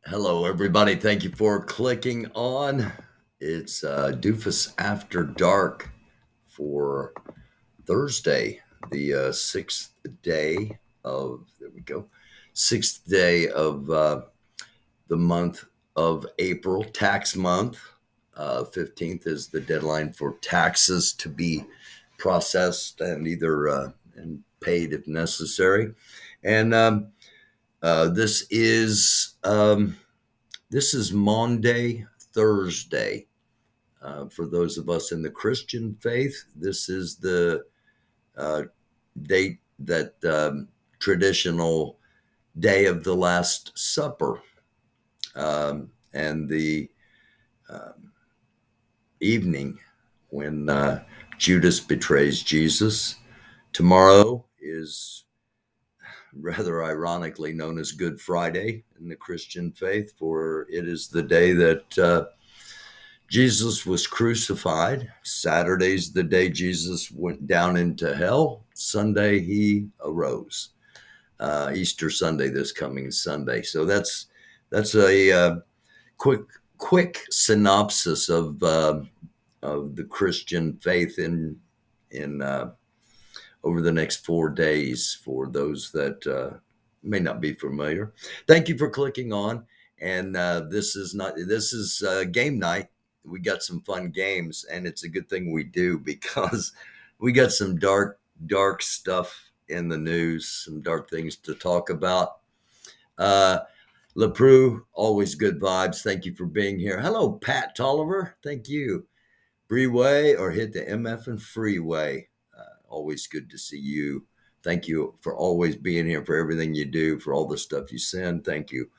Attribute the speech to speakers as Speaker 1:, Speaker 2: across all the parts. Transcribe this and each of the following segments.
Speaker 1: Hello, everybody. Thank you for clicking on. It's Doofus After Dark for Thursday, the sixth day of, there we go, sixth day of the month of April, tax month. 15th is the deadline for taxes to be processed and either and paid if necessary. And this is Maundy Thursday. For those of us in the Christian faith, this is the uh, date that traditional day of the Last Supper, and the evening when Judas betrays Jesus. Tomorrow is rather ironically known as Good Friday in the Christian faith, for it is the day that Jesus was crucified. Saturday's the day Jesus went down into hell. Sunday, he arose. Easter Sunday, this coming Sunday. So that's a quick synopsis of the Christian faith in over the next 4 days for those that may not be familiar. Thank you for clicking on. And this is game night. We got some fun games, and it's a good thing we do because we got some dark stuff in the news, some dark things to talk about. LePreux, always good vibes. Thank you for being here. Hello, Pat Tolliver. Thank you. Freeway or hit the MF and freeway. Always good to see you. Thank you for always being here, for everything you do, for all the stuff you send. Thank you.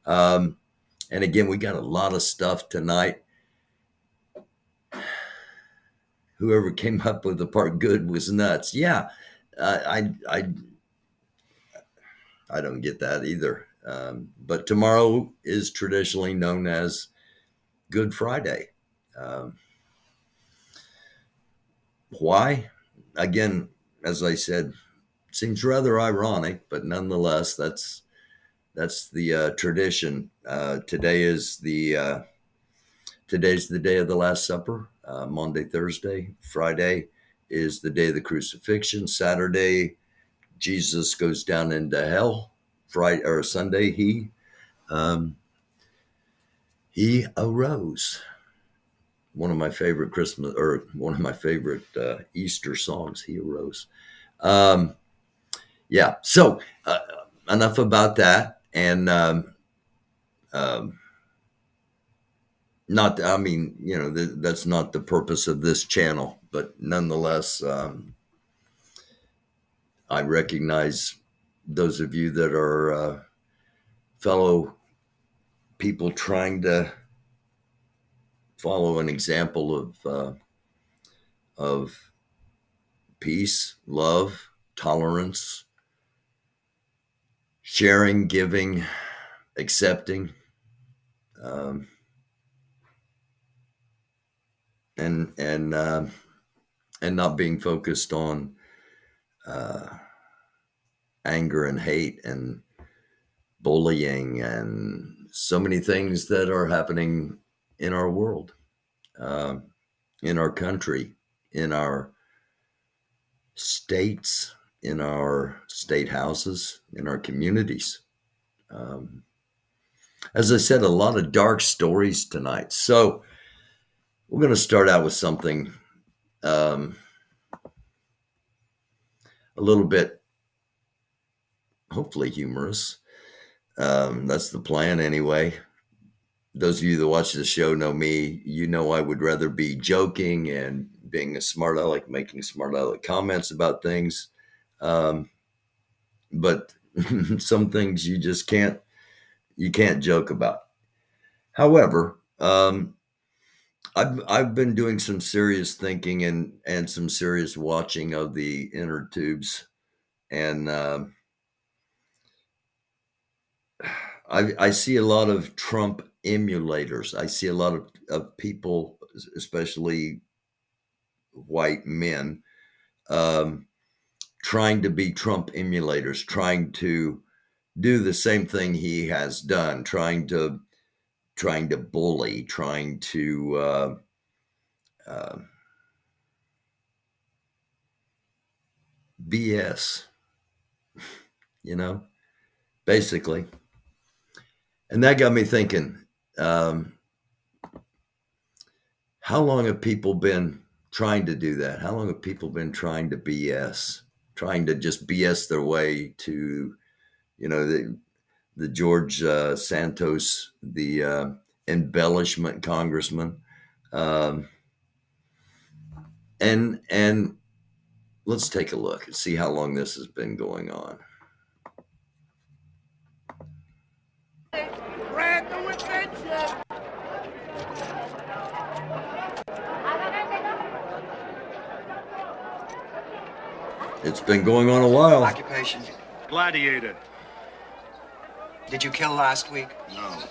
Speaker 1: And again, we got a lot of stuff tonight. Whoever came up with the part good was nuts. Yeah, I don't get that either. But tomorrow is traditionally known as Good Friday. Why? Again, as I said, seems rather ironic, but nonetheless, that's the tradition. Today's the day of the Last Supper. Monday, Thursday, Friday is the day of the crucifixion. Saturday, Jesus goes down into hell. Friday or Sunday, he arose. One of my favorite Easter songs. He arose. Yeah. So enough about that. And not, I mean, that's not the purpose of this channel, but nonetheless, I recognize those of you that are fellow people trying to follow an example of peace, love, tolerance, sharing, giving, accepting, and not being focused on anger and hate and bullying and so many things that are happening in our world, in our country, in our states, in our state houses, in our communities. As I said, a lot of dark stories tonight. So we're going to start out with something a little bit, hopefully humorous. That's the plan anyway. Those of you that watch the show know me. You know I would rather be joking and being a smart aleck, making smart aleck comments about things. But some things you just can't joke about. However, I've been doing some serious thinking and some serious watching of the inner tubes, and I see a lot of Trump emulators. I see a lot of people, especially white men, trying to be Trump emulators, trying to do the same thing he has done, trying to bully, trying to uh, BS, basically. And that got me thinking, um, how long have people been trying to do that? How long have people been trying to BS, trying to just BS their way to, the George Santos, the embellishment congressman, um, and let's take a look and see how long this has been going on. It's been going on a while.
Speaker 2: Occupation?
Speaker 3: Gladiator.
Speaker 2: Did you kill last week?
Speaker 3: No.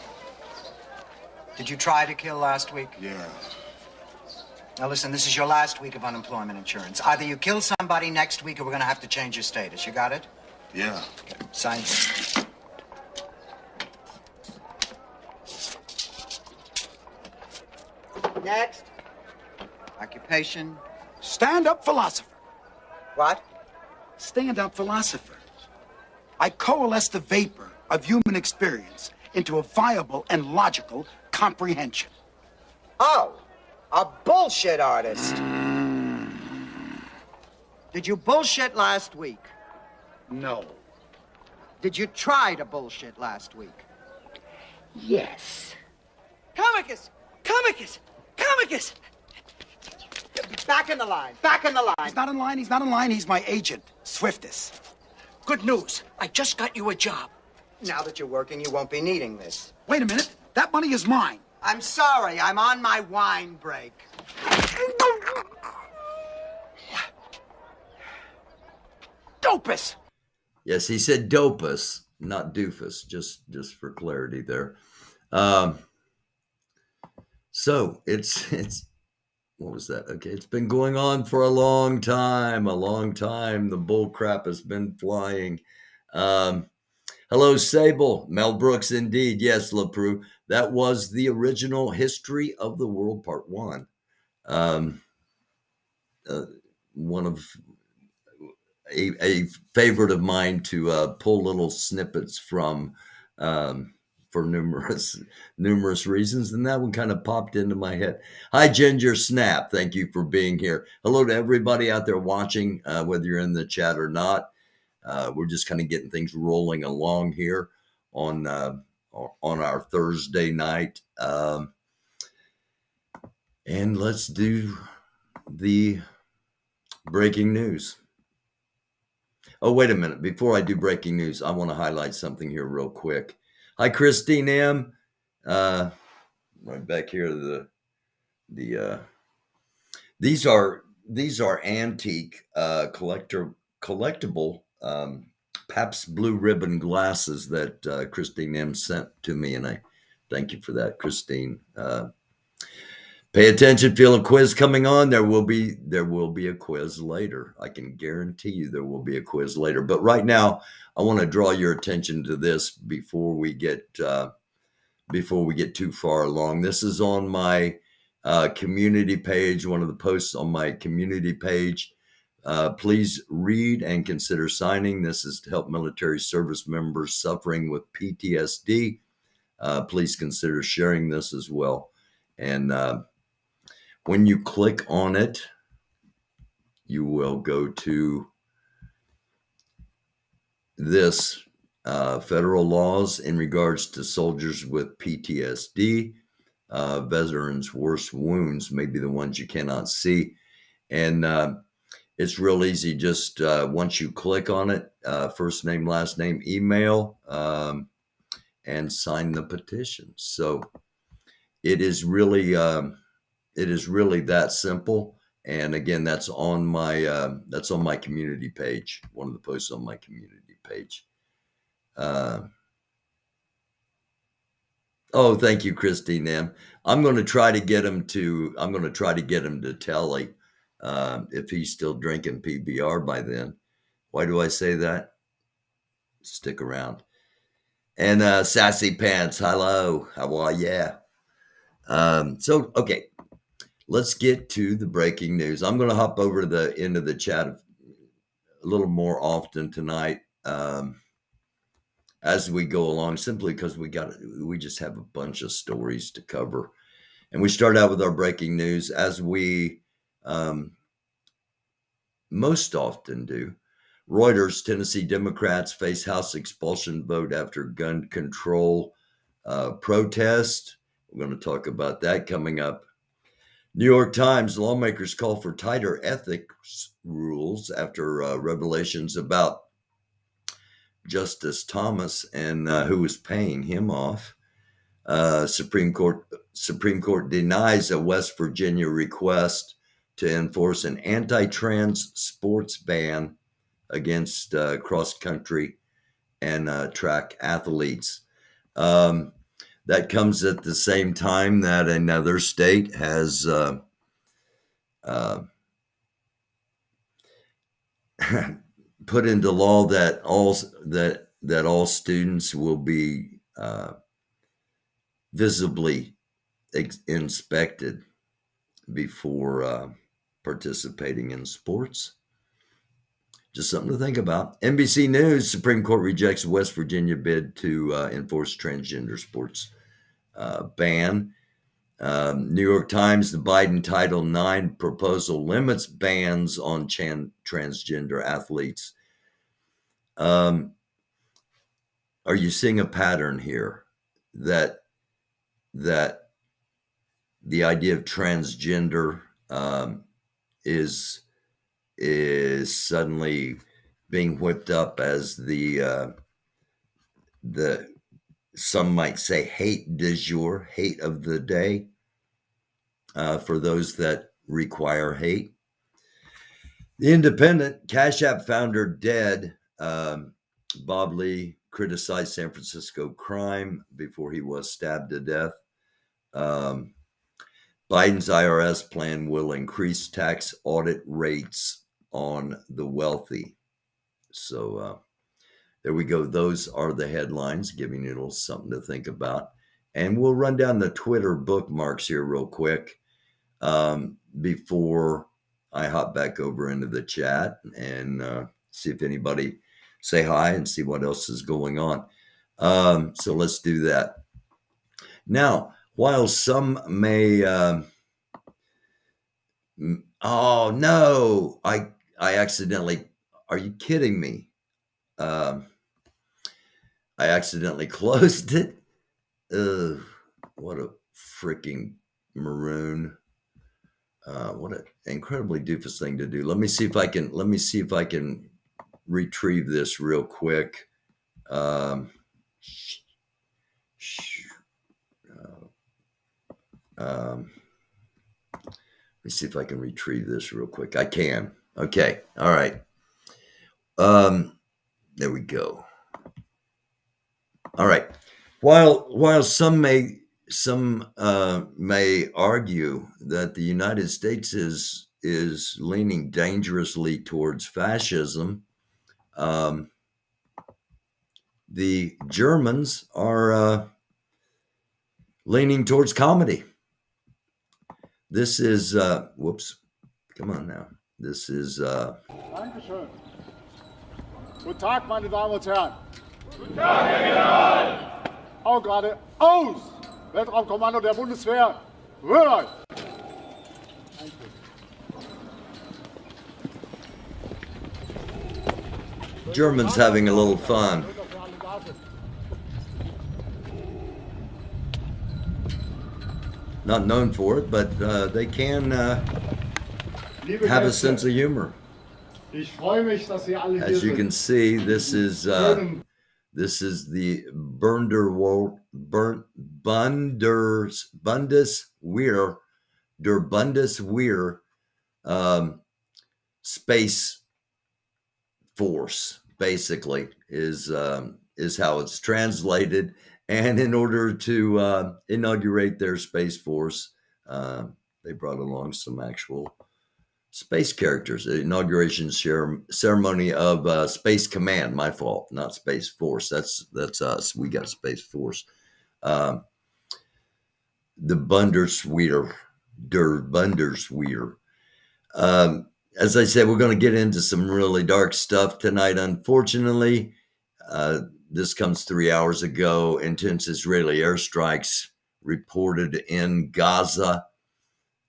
Speaker 2: Did you try to kill last week?
Speaker 3: Yeah.
Speaker 2: Now listen, this is your last week of unemployment insurance. Either you kill somebody next week or we're gonna have to change your status. You got it?
Speaker 3: Yeah.
Speaker 2: Sign here. Next. Occupation.
Speaker 4: Stand-up philosopher.
Speaker 2: What?
Speaker 4: Stand-up philosopher. I coalesce the vapor of human experience into a viable and logical comprehension.
Speaker 2: Oh, a bullshit artist. Did you bullshit last week?
Speaker 4: No.
Speaker 2: Did you try to bullshit last week?
Speaker 4: Yes.
Speaker 2: Comicus! Comicus! Comicus! Back in the line. Back in the line.
Speaker 4: He's not in line. He's not in line. He's my agent, Swiftus.
Speaker 5: Good news. I just got you a job.
Speaker 2: Now that you're working, you won't be needing this.
Speaker 4: Wait a minute. That money is mine.
Speaker 2: I'm sorry. I'm on my wine break.
Speaker 4: Dopus!
Speaker 1: Yes, he said dopus, not doofus, just for clarity there. So it's what was that? Okay, it's been going on for a long time. The bull crap has been flying. Hello, Sable. Mel Brooks, indeed. Yes, LaPrue. That was the original History of the World, Part 1. One of a favorite of mine to pull little snippets from for numerous reasons, and that one kind of popped into my head. Hi, Ginger Snap. Thank you for being here. Hello to everybody out there watching, whether you're in the chat or not. We're just kind of getting things rolling along here on our Thursday night, and let's do the breaking news. Oh, wait a minute. Before I do breaking news, I want to highlight something here real quick. Hi, Christine M. Right back here. These are antique collectible Pabst Blue Ribbon glasses that Christine M sent to me, and I thank you for that, Christine. Pay attention, feel a quiz coming on. There will be a quiz later. I can guarantee you there will be a quiz later. But right now, I want to draw your attention to this before we get too far along. This is on my community page, one of the posts on my community page. Please read and consider signing. This is to help military service members suffering with PTSD. Please consider sharing this as well. And when you click on it, you will go to this federal laws in regards to soldiers with PTSD, veterans' worst wounds may be the ones you cannot see. And it's real easy. Just once you click on it, first name, last name, email, and sign the petition. So it is really that simple. And again, that's on my community page. One of the posts on my community page. Oh, thank you, Christine M. I'm going to try to get him to Telly if he's still drinking PBR by then. Why do I say that? Stick around. And Sassy Pants, hello, how are ya? Okay, let's get to the breaking news. I'm going to hop over to the end of the chat a little more often tonight as we go along, simply because we just have a bunch of stories to cover. And we start out with our breaking news, as we most often do. Reuters, Tennessee Democrats face House expulsion vote after gun control protest. We're going to talk about that coming up. New York Times, lawmakers call for tighter ethics rules after revelations about Justice Thomas and who was paying him off. Supreme Court denies a West Virginia request to enforce an anti-trans sports ban against cross-country and track athletes. That comes at the same time that another state has put into law that all students will be visibly inspected before participating in sports. Just something to think about. NBC News, Supreme Court rejects West Virginia bid to enforce transgender sports ban. New York Times, the Biden Title IX proposal limits bans on transgender athletes. Are you seeing a pattern here that the idea of transgender is suddenly being whipped up as the some might say hate du jour, hate of the day, for those that require hate? The Independent, Cashapp founder dead. Bob Lee criticized San Francisco crime before he was stabbed to death. Biden's IRS plan will increase tax audit rates on the wealthy. So there we go. Those are the headlines, giving you a little something to think about. And we'll run down the Twitter bookmarks here real quick before I hop back over into the chat and see if anybody say hi and see what else is going on. So let's do that. Now, while some may... oh, no, I accidentally... Are you kidding me? I accidentally closed it. What a freaking maroon. What an incredibly doofus thing to do. Let me see if I can retrieve this real quick. Let me see if I can retrieve this real quick. I can. Okay. All right. There we go. All right. While some may argue that the United States is leaning dangerously towards fascism, the Germans are leaning towards comedy. This is whoops. Come on now. This is
Speaker 6: Dankeschön. Guten Tag, meine Damen und Herren.
Speaker 7: Guten Tag, Herr General.
Speaker 6: Auch gerade aus! Weltraumkommando der Bundeswehr. Rührt euch!
Speaker 1: Germans having a little fun. Not known for it, but they can have a sense of humor.
Speaker 6: Ich freue mich, dass Sie alle hier
Speaker 1: As you
Speaker 6: sind.
Speaker 1: can see, this is the Bundeswehr Space Force, basically, is how it's translated. And in order to inaugurate their Space Force, they brought along some actual space characters. The inauguration ceremony of Space Command. My fault, not Space Force. That's us. We got Space Force. The Bundeswehr, der Bundeswehr. As I said, we're going to get into some really dark stuff tonight. Unfortunately, this comes 3 hours ago. Intense Israeli airstrikes reported in Gaza.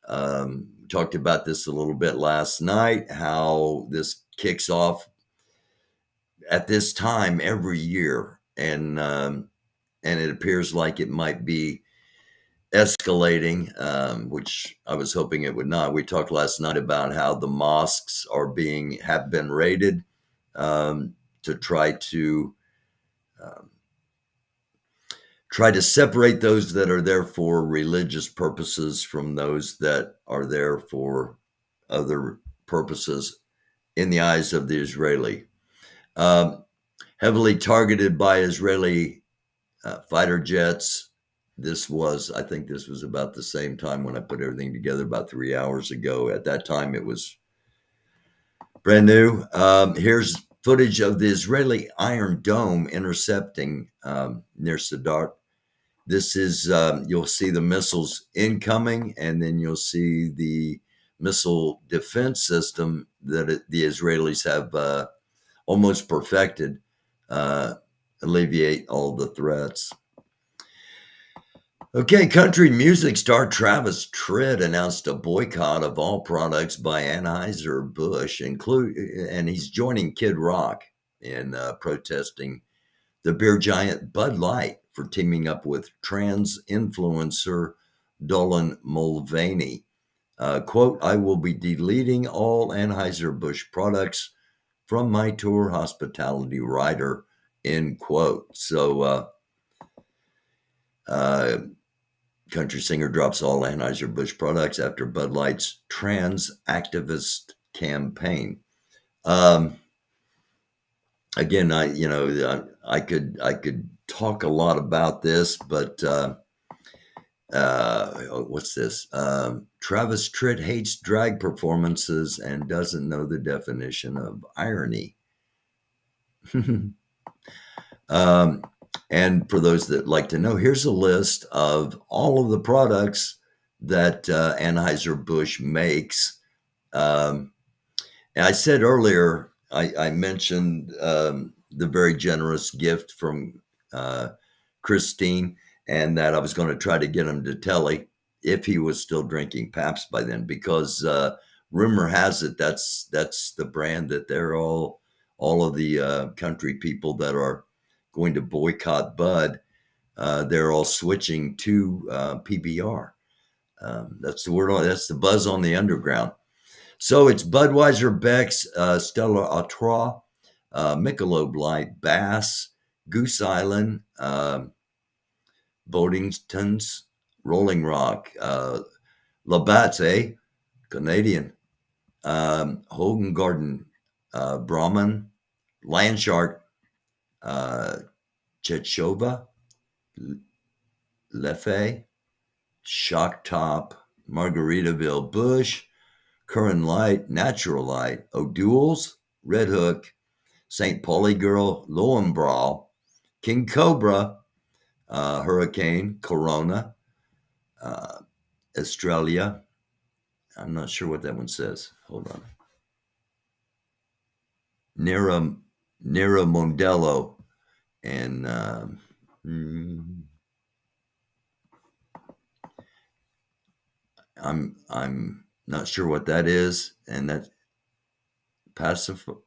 Speaker 1: We talked about this a little bit last night, how this kicks off at this time every year. And it appears like it might be escalating, which I was hoping it would not. We talked last night about how the mosques have been raided to try to separate those that are there for religious purposes from those that are there for other purposes in the eyes of the Israeli. Heavily targeted by Israeli fighter jets. I think this was about the same time when I put everything together about 3 hours ago. At that time, it was brand new. Here's footage of the Israeli Iron Dome intercepting near Sadat. This is, you'll see the missiles incoming, and then you'll see the missile defense system that the Israelis have almost perfected, alleviate all the threats. Okay, country music star Travis Tritt announced a boycott of all products by Anheuser-Busch, and he's joining Kid Rock in protesting the beer giant Bud Light for teaming up with trans influencer Dolan Mulvaney. Quote, I will be deleting all Anheuser-Busch products from my tour hospitality rider, end quote. So, country singer drops all Anheuser-Busch products after Bud Light's trans activist campaign. Again, I could talk a lot about this, but what's this? Travis Tritt hates drag performances and doesn't know the definition of irony. And for those that like to know, here's a list of all of the products that Anheuser-Busch makes. And I said earlier, I mentioned the very generous gift from Christine, and that I was going to try to get him to Telly if he was still drinking Pabst by then, because rumor has it that's the brand that they're all of the country people that are going to boycott Bud, they're all switching to PBR. That's the word. That's the buzz on the underground. So it's Budweiser, Beck's, Stella Artois, Michelob Light, Bass, Goose Island, Boddington's, Rolling Rock, Labatt's, Canadian, Hogan Garden, Brahman, Landshark, Chechova, Leffe, Shock Top, Margaritaville, Bush, Curran Light, Natural Light, O'Doul's, Red Hook, St. Pauli Girl, Lowenbrau, King Cobra, Hurricane, Corona, Australia. I'm not sure what that one says. Hold on. Nera Mondello, and I'm not sure what that is, and that pacifier.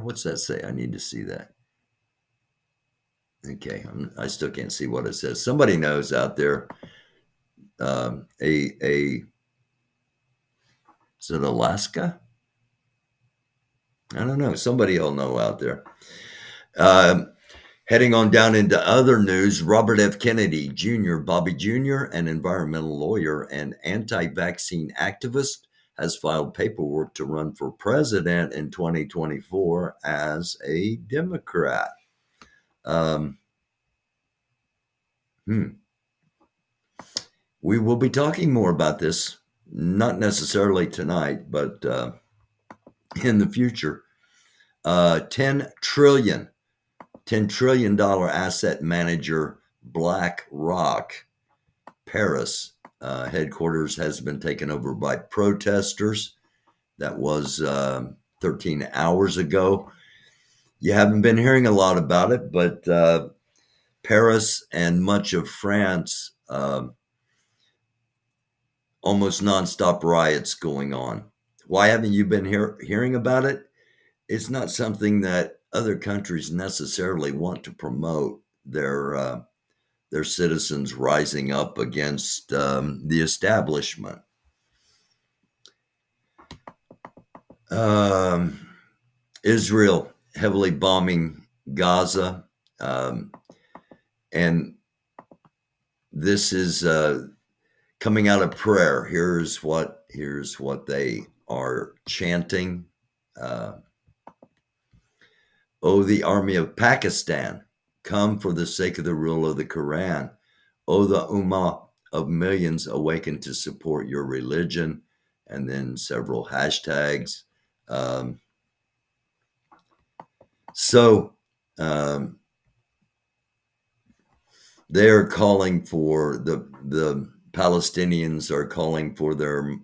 Speaker 1: What's that say? I need to see that. Okay, I still can't see what it says. Somebody knows out there. Is it Alaska? I don't know. Somebody will know out there. Heading on down into other news, Robert F. Kennedy Jr., Bobby Jr., an environmental lawyer and anti-vaccine activist, has filed paperwork to run for president in 2024 as a Democrat. We will be talking more about this not necessarily tonight, but in the future. $10 trillion asset manager BlackRock Paris headquarters has been taken over by protesters. That was 13 hours ago. You haven't been hearing a lot about it, but Paris and much of France, almost nonstop riots going on. Why haven't you been hearing about it? It's not something that other countries necessarily want to promote their citizens rising up against the establishment. Israel heavily bombing Gaza, and this is coming out of prayer. Here's what they are chanting. O the army of Pakistan, come for the sake of the rule of the Quran. O the Ummah of millions awakened to support your religion. And then several hashtags. They're calling for the Palestinians are calling for their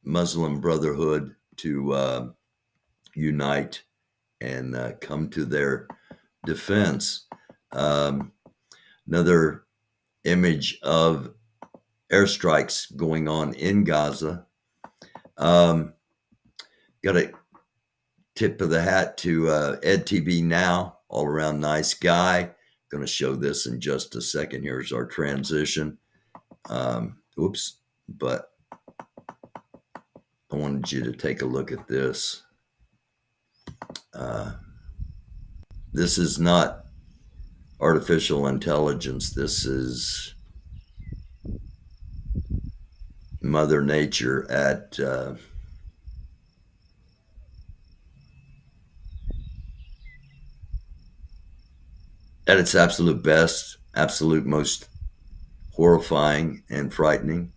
Speaker 1: Muslim Brotherhood to unite and come to their defense. Another image of airstrikes going on in Gaza. Got a tip of the hat to Ed TV Now, all around nice guy. Going to show this in just a second. Here's our transition. Oops, but I wanted you to take a look at this. This is not artificial intelligence. This is Mother Nature at its absolute best, absolute most horrifying and frightening,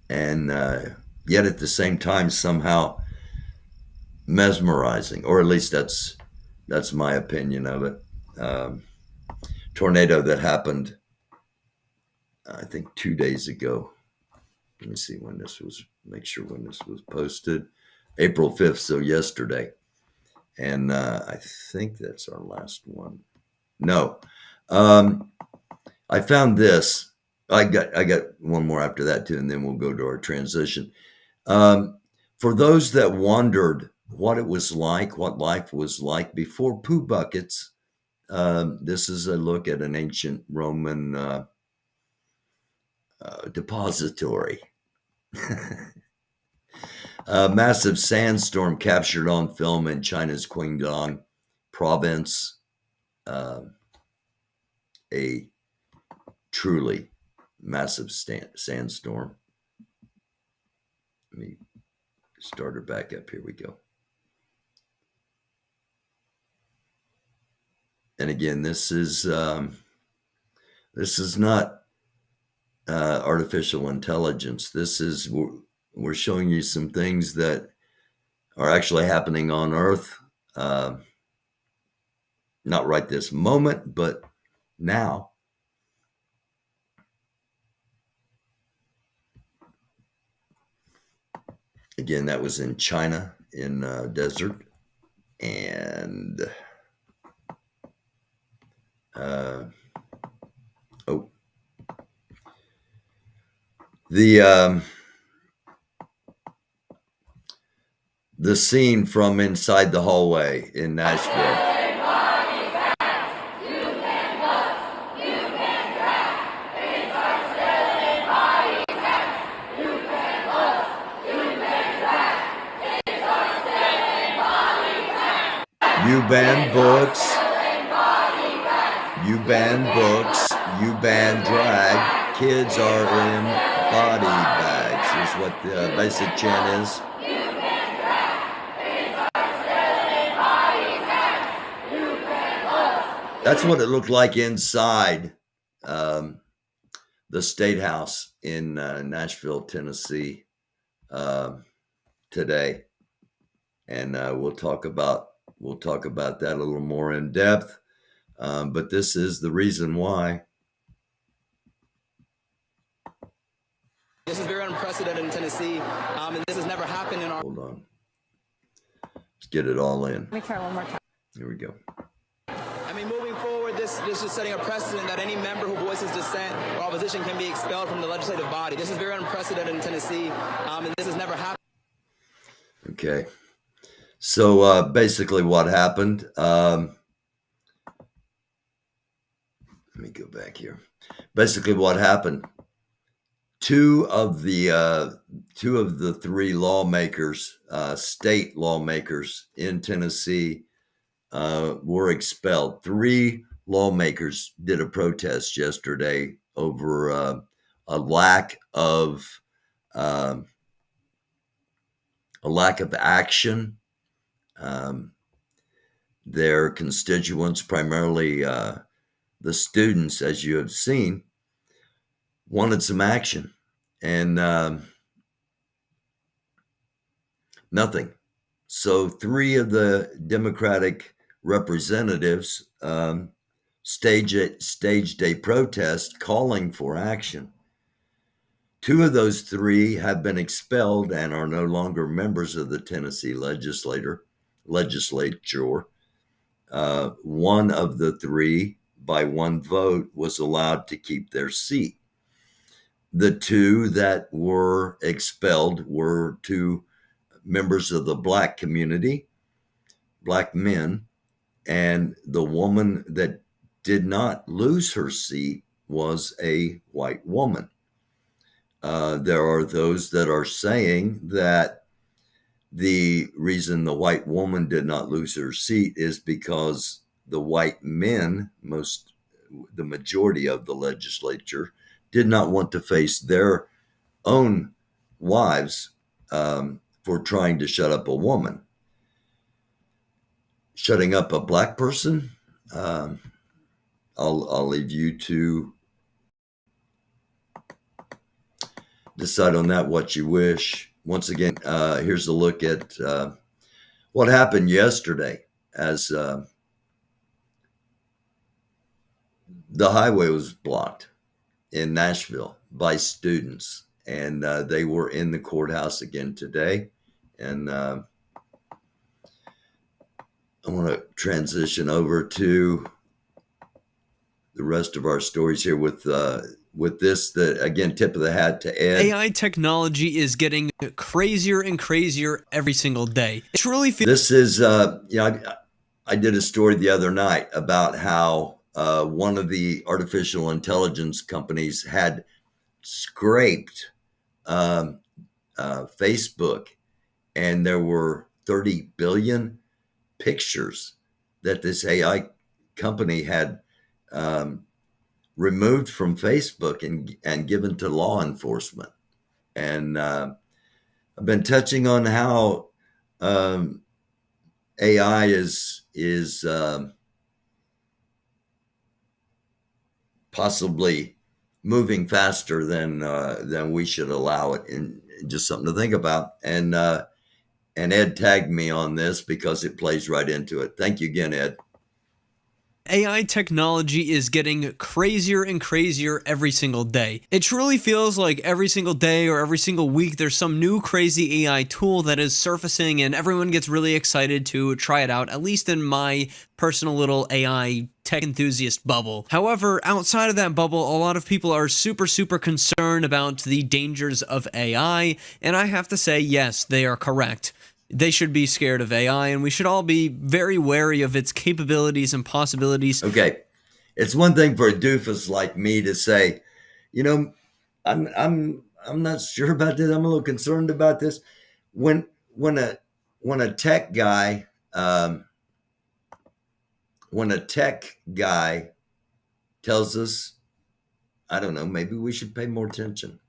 Speaker 1: and yet at the same time somehow mesmerizing, or at least that's my opinion of it. Tornado that happened, I think 2 days ago. Let me see when this was, make sure when this was posted. April 5th, so yesterday. And I think that's our last one. No. I found this. I got one more after that too, and then we'll go to our transition. For those that wondered what it was like, what life was like before poo buckets, this is a look at an ancient Roman depository. A massive sandstorm captured on film in China's Guangdong province. A truly massive sandstorm. Let me start her back up. Here we go. And again, this is not artificial intelligence. This is, we're showing you some things that are actually happening on Earth. Not right this moment, but now. Again, that was in China, in desert. And the scene from inside the hallway in Nashville. You ban books, you ban books, you ban drag, kids are in body bags, is what the basic chant is. That's what it looked like inside the State House in Nashville, Tennessee. today, and we'll talk about that a little more in depth. But this is the reason why.
Speaker 8: This is very unprecedented in Tennessee, and this has never happened in our...
Speaker 1: Hold on. Let's get it all in.
Speaker 9: Let me try one more time.
Speaker 1: Here we go.
Speaker 8: I mean, moving forward, this is setting a precedent that any member who voices dissent or opposition can be expelled from the legislative body. This is very unprecedented in Tennessee, and this has never happened.
Speaker 1: Okay. So basically what happened, let me go back here. Basically what happened, two of the three lawmakers, state lawmakers in Tennessee, were expelled. Three lawmakers did a protest yesterday over a lack of action. Their constituents, primarily the students, as you have seen, wanted some action, and nothing. So three of the Democratic representatives staged a protest calling for action. Two of those three have been expelled and are no longer members of the Tennessee legislature. One of the three, by one vote, was allowed to keep their seat. The two that were expelled were two members of the Black community, Black men, and the woman that did not lose her seat was a white woman. There are those that are saying that the reason the white woman did not lose her seat is because the white men, the majority of the legislature, did not want to face their own wives for trying to shut up a woman. Shutting up a Black person, I'll leave you to decide on that what you wish. Once again, here's a look at what happened yesterday as the highway was blocked in Nashville by students, and they were in the courthouse again today. And I want to transition over to the rest of our stories here with this, again, tip of the hat to Ed.
Speaker 10: AI technology is getting crazier and crazier every single day. It's really
Speaker 1: this is, I did a story the other night about how one of the artificial intelligence companies had scraped Facebook, and there were 30 billion pictures that this AI company had removed from Facebook and given to law enforcement. And I've been touching on how AI is possibly moving faster than we should allow it, and just something to think about. And Ed tagged me on this because it plays right into it. Thank you again, Ed.
Speaker 10: AI technology is getting crazier and crazier every single day. It truly feels like every single day or every single week there's some new crazy AI tool that is surfacing, and everyone gets really excited to try it out, at least in my personal little AI tech enthusiast bubble. However, outside of that bubble, a lot of people are super concerned about the dangers of AI, and I have to say, yes, they are correct. They should be scared of AI, and we should all be very wary of its capabilities and possibilities.
Speaker 1: Okay, it's one thing for a doofus like me to say, I'm not sure about this. I'm a little concerned about this. When a tech guy tells us, I don't know, maybe we should pay more attention.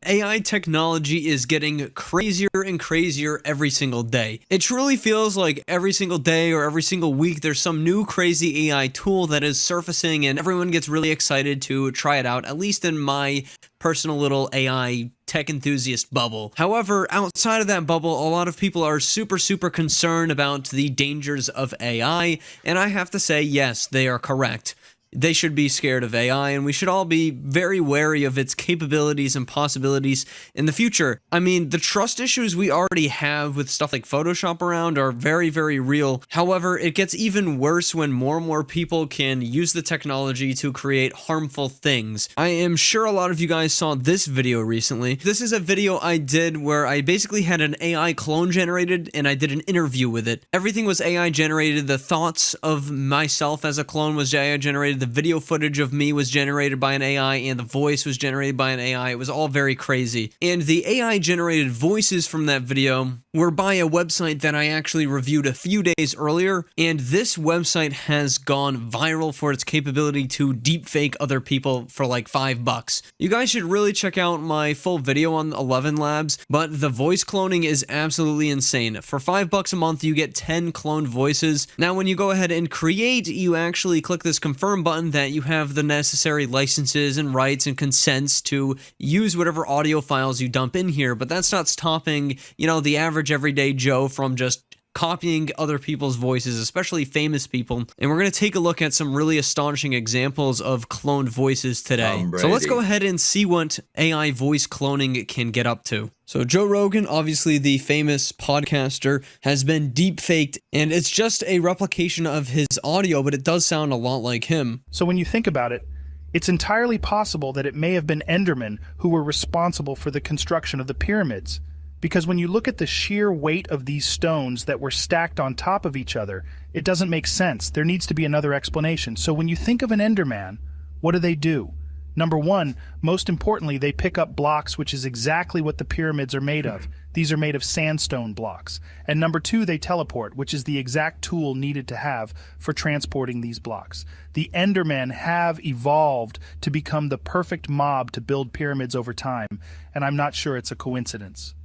Speaker 10: AI technology is getting crazier and crazier every single day. It truly feels like every single day or every single week there's some new crazy AI tool that is surfacing and everyone gets really excited to try it out, at least in my personal little AI tech enthusiast bubble. However, outside of that bubble, a lot of people are super concerned about the dangers of AI, and I have to say, yes, they are correct. They should be scared of AI, and we should all be very wary of its capabilities and possibilities in the future. I mean, the trust issues we already have with stuff like Photoshop around are very real. However, it gets even worse when more and more people can use the technology to create harmful things. I am sure a lot of you guys saw this video recently. This is a video I did where I basically had an AI clone generated, and I did an interview with it. Everything was AI generated. The thoughts of myself as a clone was AI generated. The video footage of me was generated by an AI, and the voice was generated by an AI. It was all very crazy. And the AI generated voices from that video were by a website that I actually reviewed a few days earlier, and this website has gone viral for its capability to deepfake other people for like $5. You guys should really check out my full video on 11 Labs, but the voice cloning is absolutely insane. For $5 a month, you get 10 cloned voices. Now, when you go ahead and create, you actually click this confirm button that you have the necessary licenses and rights and consents to use whatever audio files you dump in here, but that's not stopping, the average everyday Joe from just copying other people's voices, especially famous people. And we're going to take a look at some really astonishing examples of cloned voices today. So let's go ahead and see what AI voice cloning can get up to. So Joe Rogan, obviously the famous podcaster, has been deepfaked, and it's just a replication of his audio, but it does sound a lot like him.
Speaker 9: So when you think about it, it's entirely possible that it may have been Endermen who were responsible for the construction of the pyramids. Because when you look at the sheer weight of these stones that were stacked on top of each other, it doesn't make sense. There needs to be another explanation. So when you think of an Enderman, what do? Number one, most importantly, they pick up blocks, which is exactly what the pyramids are made of. These are made of sandstone blocks. And number two, they teleport, which is the exact tool needed to have for transporting these blocks. The Endermen have evolved to become the perfect mob to build pyramids over time, and I'm not sure it's a coincidence.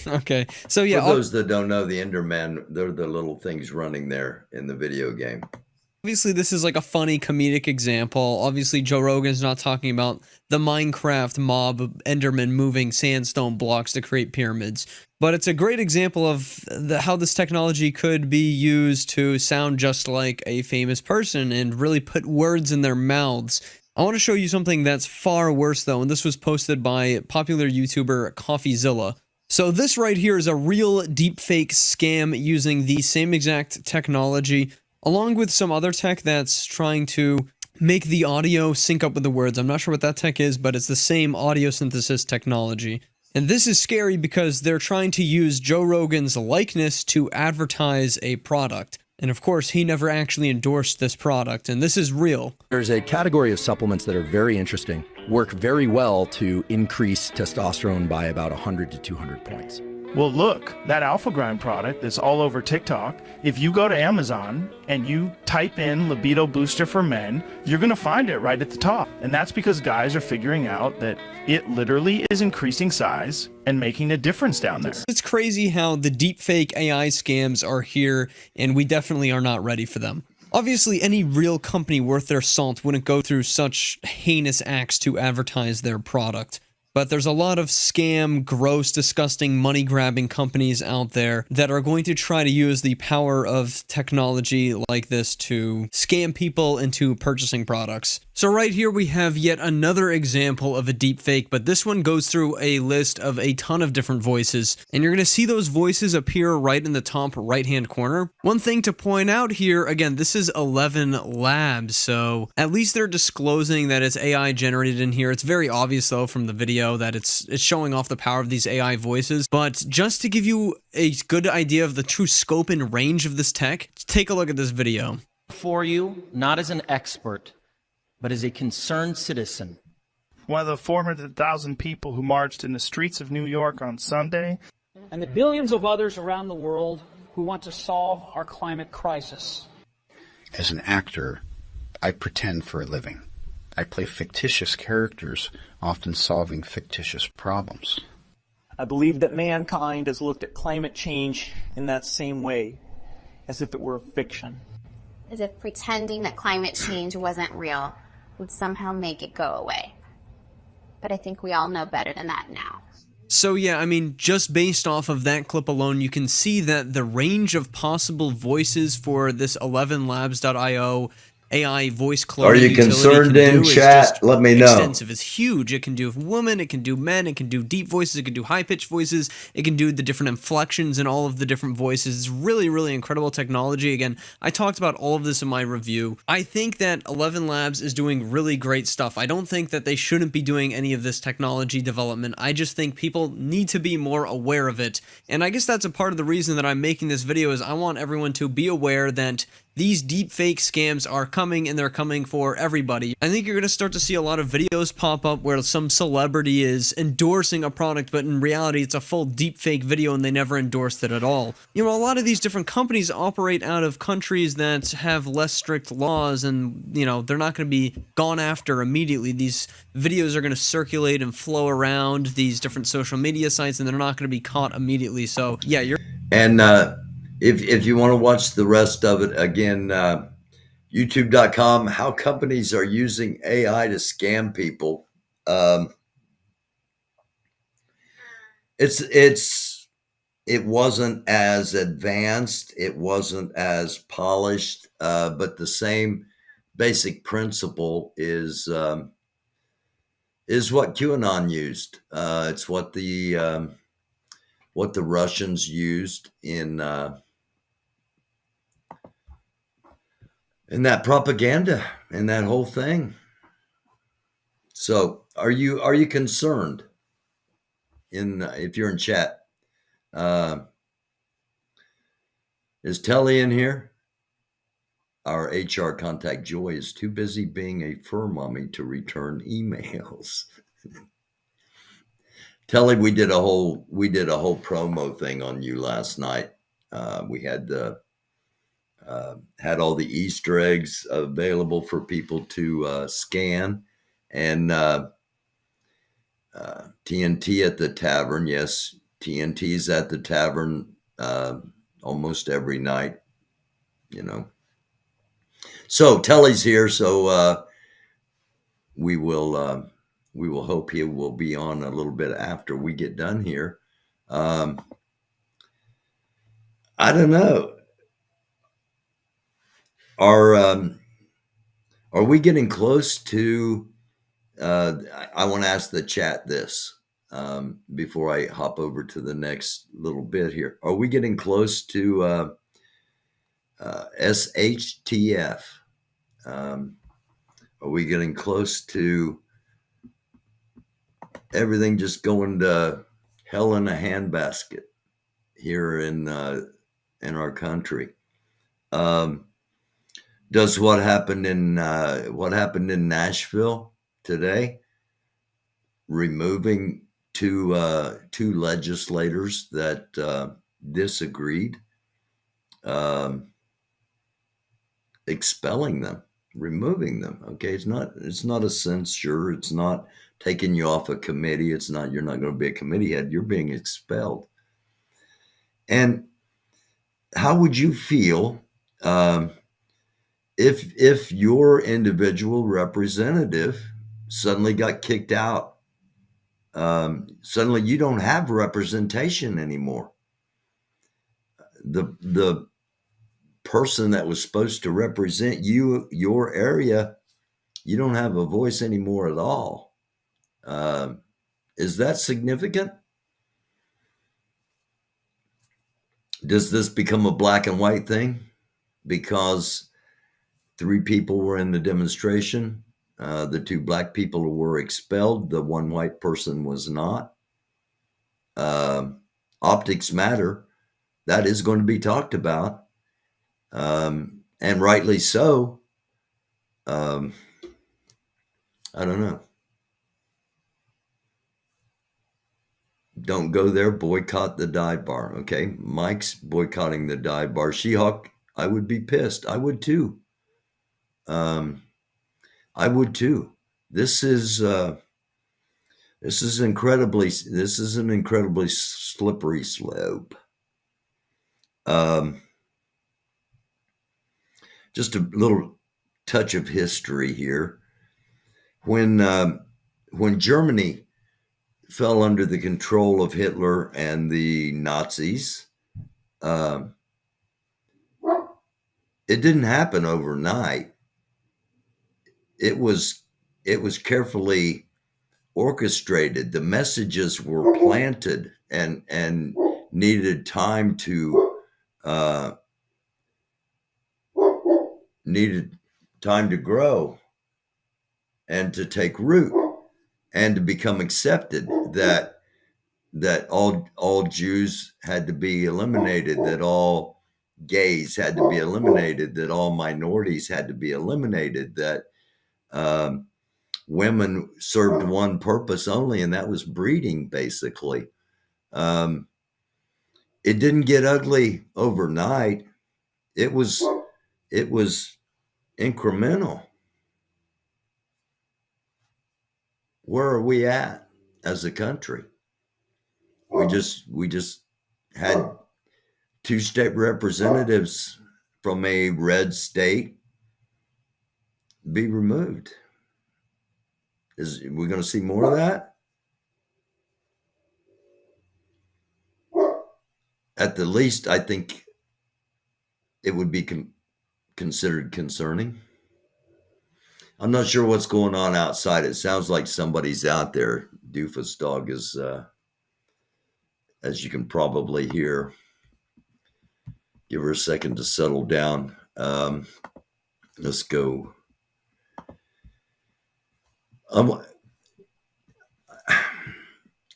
Speaker 10: Okay, so yeah.
Speaker 1: For those that don't know, the Endermen, they're the little things running there in the video game.
Speaker 10: Obviously, this is like a funny comedic example. Obviously, Joe Rogan's not talking about the Minecraft mob of Endermen moving sandstone blocks to create pyramids. But it's a great example of how this technology could be used to sound just like a famous person and really put words in their mouths. I want to show you something that's far worse, though, and this was posted by popular YouTuber CoffeeZilla. So this right here is a real deepfake scam using the same exact technology, along with some other tech that's trying to make the audio sync up with the words. I'm not sure what that tech is, but it's the same audio synthesis technology. And this is scary because they're trying to use Joe Rogan's likeness to advertise a product. And of course, he never actually endorsed this product, and this is real.
Speaker 11: There's a category of supplements that are very interesting, work very well to increase testosterone by about 100 to 200 points.
Speaker 9: Well, look, that Alpha Grind product that's all over TikTok, if you go to Amazon and you type in libido booster for men, you're going to find it right at the top. And that's because guys are figuring out that it literally is increasing size and making a difference down there.
Speaker 10: It's crazy how the deepfake AI scams are here, and we definitely are not ready for them. Obviously, any real company worth their salt wouldn't go through such heinous acts to advertise their product. But there's a lot of scam, gross, disgusting, money-grabbing companies out there that are going to try to use the power of technology like this to scam people into purchasing products. So right here we have yet another example of a deepfake, but this one goes through a list of a ton of different voices, and you're going to see those voices appear right in the top right-hand corner. One thing to point out here, again, this is 11 Labs, so at least they're disclosing that it's AI generated in here. It's very obvious, though, from the video that it's showing off the power of these AI voices. But just to give you a good idea of the true scope and range of this tech, take a look at this video.
Speaker 12: For you, not as an expert, but as a concerned citizen.
Speaker 9: One of the 400,000 people who marched in the streets of New York on Sunday.
Speaker 13: And the billions of others around the world who want to solve our climate crisis.
Speaker 14: As an actor, I pretend for a living. I play fictitious characters, often solving fictitious problems.
Speaker 13: I believe that mankind has looked at climate change in that same way, as if it were a fiction.
Speaker 15: As if pretending that climate change wasn't real would somehow make it go away. But I think we all know better than that now.
Speaker 10: So yeah, I mean, just based off of that clip alone, you can see that the range of possible voices for this 11labs.io AI voice cloning
Speaker 1: Are you concerned in chat? Let me know.
Speaker 10: Extensive. It's huge. It can do women, it can do men, it can do deep voices, it can do high-pitched voices, it can do the different inflections and all of the different voices. It's really, really incredible technology. Again, I talked about all of this in my review. I think that 11 Labs is doing really great stuff. I don't think that they shouldn't be doing any of this technology development. I just think people need to be more aware of it. And I guess that's a part of the reason that I'm making this video is I want everyone to be aware that these deepfake scams are coming, and they're coming for everybody. I think you're going to start to see a lot of videos pop up where some celebrity is endorsing a product, but in reality it's a full deepfake video and they never endorsed it at all. You know, a lot of these different companies operate out of countries that have less strict laws, and, you know, they're not going to be gone after immediately. These videos are going to circulate and flow around these different social media sites, and they're not going to be caught immediately. So, yeah, you're...
Speaker 1: And, if you want to watch the rest of it, again, youtube.com, how companies are using AI to scam people. It wasn't as advanced, it wasn't as polished, but the same basic principle is what QAnon used. It's what the Russians used in that propaganda and that whole thing. So are you concerned if you're in chat? Is Telly in here? Our HR contact Joy is too busy being a fur mommy to return emails. Telly, we did a whole promo thing on you last night. We had all the Easter eggs available for people to scan, and TNT at the tavern. Yes, TNT's at the tavern almost every night, you know. So Telly's here, so we will hope he will be on a little bit after we get done here. I don't know. Are we getting close to, I want to ask the chat this before I hop over to the next little bit here. Are we getting close to SHTF? Are we getting close to everything just going to hell in a handbasket here in our country? Does what happened in Nashville today, removing two legislators that disagreed, expelling them, removing them. Okay, it's not a censure. It's not taking you off a committee. It's not, you're not going to be a committee head. You're being expelled. And how would you feel if your individual representative suddenly got kicked out? Suddenly you don't have representation anymore. The person that was supposed to represent you, your area, you don't have a voice anymore at all. Is that significant? Does this become a black and white thing because 3 people were in the demonstration? The 2 black people were expelled. The 1 white person was not. Optics matter. That is going to be talked about. And rightly so. I don't know. Don't go there. Boycott the dive bar. Okay. Mike's boycotting the dive bar. She-Hawk, I would be pissed. I would too. I would too. this is this is an incredibly slippery slope. Just a little touch of history here. When Germany fell under the control of Hitler and the Nazis, it didn't happen overnight. It was carefully orchestrated. The messages were planted and needed time to grow and to take root and to become accepted, that all Jews had to be eliminated, that all gays had to be eliminated, that all minorities had to be eliminated, that women served one purpose only, and that was breeding, basically. It didn't get ugly overnight. It was incremental. Where are we at as a country? We just had 2 state representatives from a red state be removed. Is we going to see more of that? At the least, I think it would be considered concerning. I'm not sure what's going on outside. It sounds like somebody's out there. Doofus dog is, as you can probably hear. Give her a second to settle down. Let's go.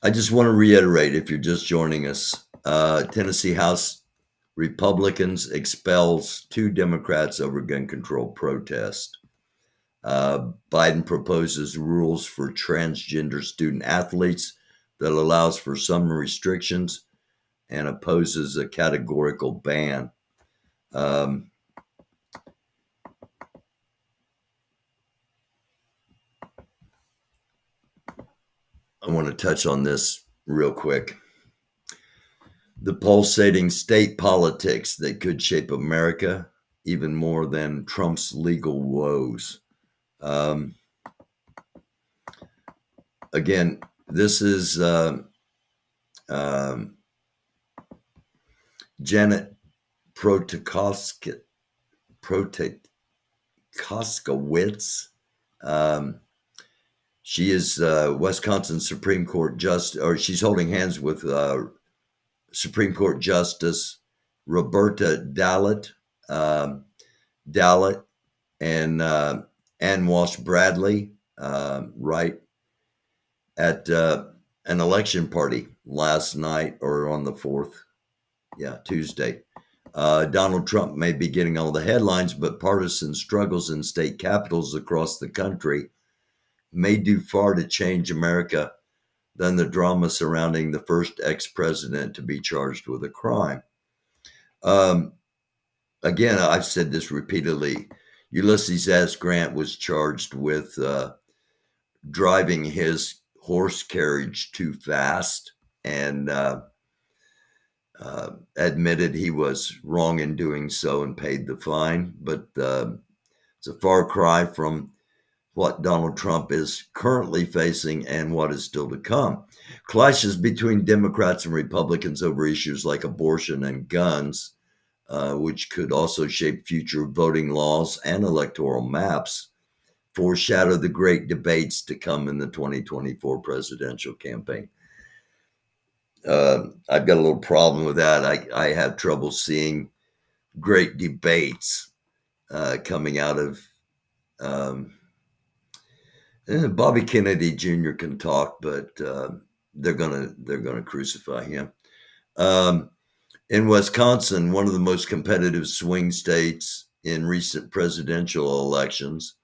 Speaker 1: I just want to reiterate, if you're just joining us, Tennessee House Republicans expels 2 Democrats over gun control protest. Biden proposes rules for transgender student athletes that allows for some restrictions and opposes a categorical ban. I want to touch on this real quick. The pulsating state politics that could shape America even more than Trump's legal woes. Again, this is Janet Protakoskowitz. She is Wisconsin Supreme Court Justice, or she's holding hands with Supreme Court Justice Roberta Dallett and Ann Walsh Bradley, right at an election party last night, or on the 4th, Tuesday. Donald Trump may be getting all the headlines, but partisan struggles in state capitals across the country may do far to change America than the drama surrounding the first ex-president to be charged with a crime. Again, I've said this repeatedly. Ulysses S. Grant was charged with driving his horse carriage too fast and admitted he was wrong in doing so and paid the fine. But it's a far cry from what Donald Trump is currently facing and what is still to come. Clashes between Democrats and Republicans over issues like abortion and guns, which could also shape future voting laws and electoral maps, foreshadow the great debates to come in the 2024 presidential campaign. I've got a little problem with that. I have trouble seeing great debates coming out of Bobby Kennedy Jr. can talk, but they're gonna crucify him. In Wisconsin, one of the most competitive swing states in recent presidential elections,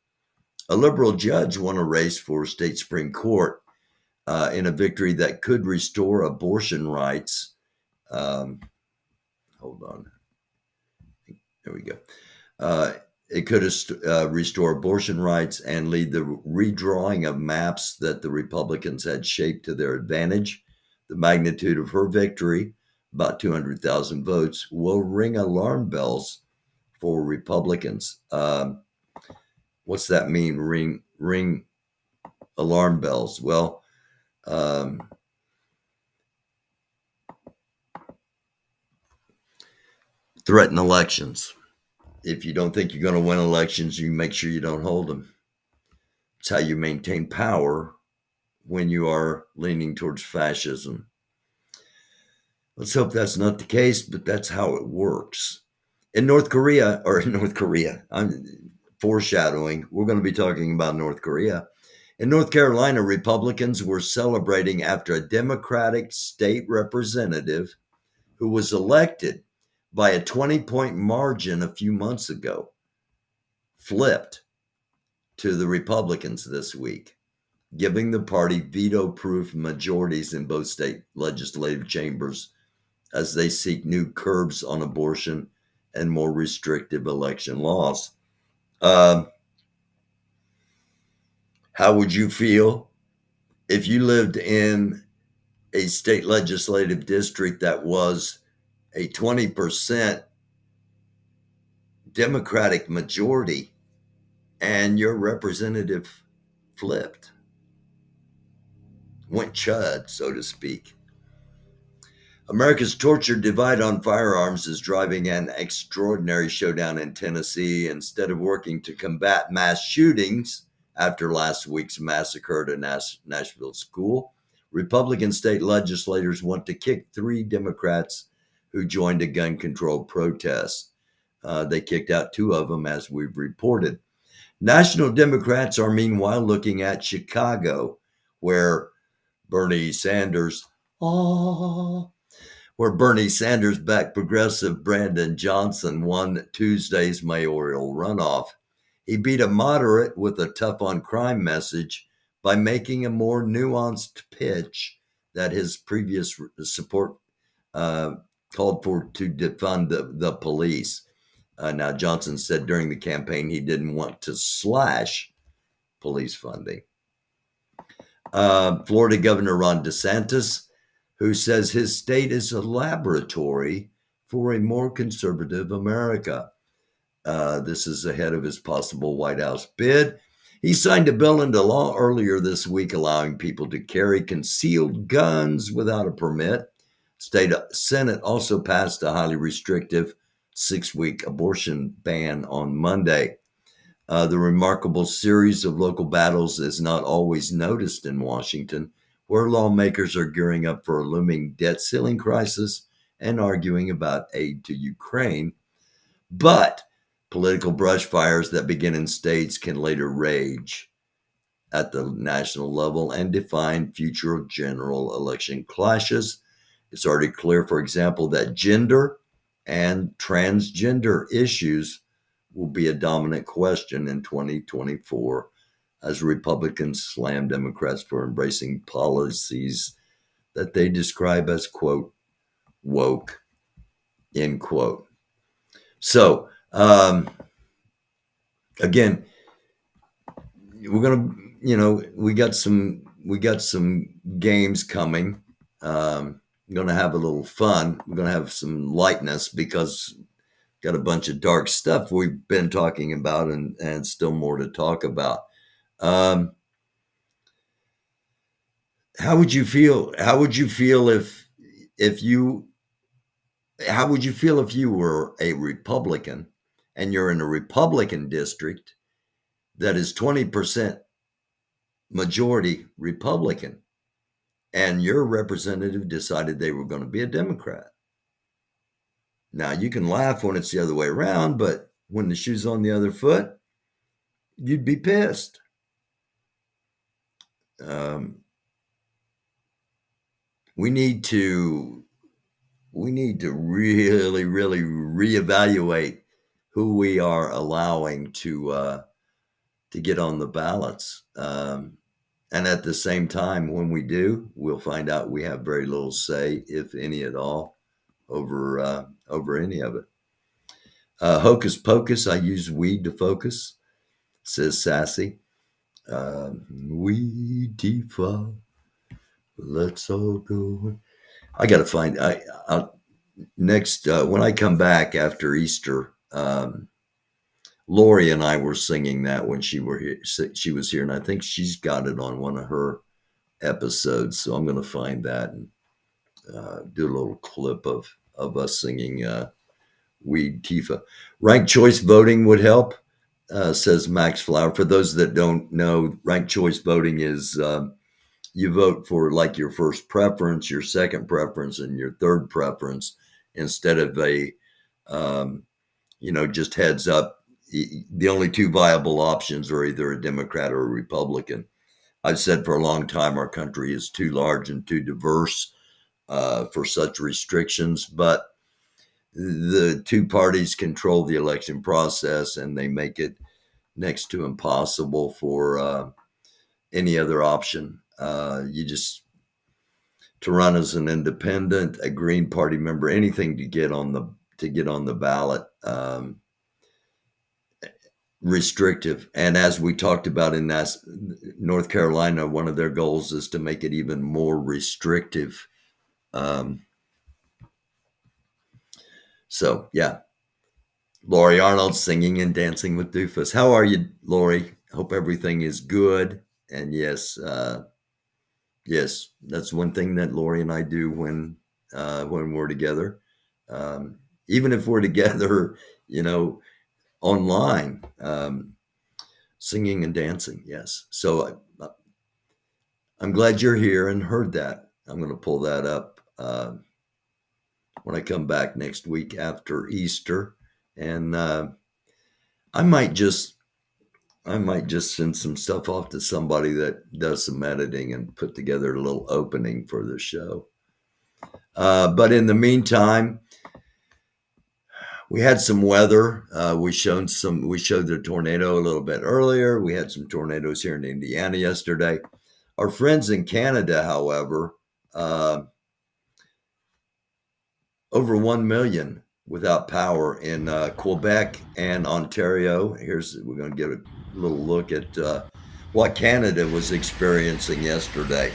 Speaker 1: a liberal judge won a race for state Supreme Court in a victory that could restore abortion rights. Hold on. There we go. It could restore abortion rights and lead the redrawing of maps that the Republicans had shaped to their advantage. The magnitude of her victory, about 200,000 votes, will ring alarm bells for Republicans. What's that mean? Ring alarm bells. Well, threaten elections. If you don't think you're going to win elections, you make sure you don't hold them. It's how you maintain power when you are leaning towards fascism. Let's hope that's not the case, but that's how it works. In North Korea, I'm foreshadowing, we're going to be talking about North Korea. In North Carolina, Republicans were celebrating after a Democratic state representative who was elected by a 20-point margin a few months ago flipped to the Republicans this week, giving the party veto-proof majorities in both state legislative chambers as they seek new curbs on abortion and more restrictive election laws. How would you feel if you lived in a state legislative district that was a 20% Democratic majority and your representative flipped, went chud, so to speak? America's tortured divide on firearms is driving an extraordinary showdown in Tennessee. Instead of working to combat mass shootings after last week's massacre at a Nashville school, Republican state legislators want to kick 3 Democrats who joined a gun control protest. They kicked out 2 of them, as we've reported. National Democrats are meanwhile looking at Chicago, where Bernie Sanders-backed progressive Brandon Johnson won Tuesday's mayoral runoff. He beat a moderate with a tough-on-crime message by making a more nuanced pitch that his previous support called for to defund the police. Now, Johnson said during the campaign he didn't want to slash police funding. Florida Governor Ron DeSantis, who says his state is a laboratory for a more conservative America. This is ahead of his possible White House bid. He signed a bill into law earlier this week allowing people to carry concealed guns without a permit. State Senate also passed a highly restrictive 6-week abortion ban on Monday. The remarkable series of local battles is not always noticed in Washington, where lawmakers are gearing up for a looming debt ceiling crisis and arguing about aid to Ukraine. But political brush fires that begin in states can later rage at the national level and define future general election clashes. It's already clear, for example, that gender and transgender issues will be a dominant question in 2024 as Republicans slam Democrats for embracing policies that they describe as, quote, woke, end quote. So, again, we're going to, we got some games coming. I'm going to have a little fun. We're going to have some lightness because got a bunch of dark stuff we've been talking about and still more to talk about. How would you feel? How would you feel if you were a Republican and you're in a Republican district that is 20% majority Republican and your representative decided they were going to be a Democrat? Now, you can laugh when it's the other way around, but when the shoe's on the other foot, you'd be pissed. We need to really, really reevaluate who we are allowing to get on the ballots. And at the same time, when we do, we'll find out we have very little say, if any at all, over any of it. Hocus pocus, I use weed to focus, says Sassy. Weed Tifa, let's all go. I got to find, next, when I come back after Easter, Lori and I were singing that when she was here, and I think she's got it on one of her episodes. So I'm going to find that and do a little clip of us singing Weed Tifa. Ranked choice voting would help, says Max Flower. For those that don't know, ranked choice voting is you vote for like your first preference, your second preference, and your third preference instead of a, just heads up. The only two viable options are either a Democrat or a Republican. I've said for a long time our country is too large and too diverse for such restrictions, but the two parties control the election process and they make it next to impossible for any other option. You just to run as an independent, a Green Party member, anything to get on the ballot. Restrictive. And as we talked about in that North Carolina, one of their goals is to make it even more restrictive. So yeah, Lori Arnold singing and dancing with Doofus. How are you, Lori? Hope everything is good. And yes, yes, that's one thing that Lori and I do when we're together. Even if we're together, online, singing and dancing. Yes. So I'm glad you're here and heard that. I'm going to pull that up when I come back next week after Easter. And I might just send some stuff off to somebody that does some editing and put together a little opening for the show. But in the meantime, we had some weather. We showed the tornado a little bit earlier. We had some tornadoes here in Indiana yesterday. Our friends in Canada, however, over 1 million without power in Quebec and Ontario. We're going to give a little look at what Canada was experiencing yesterday.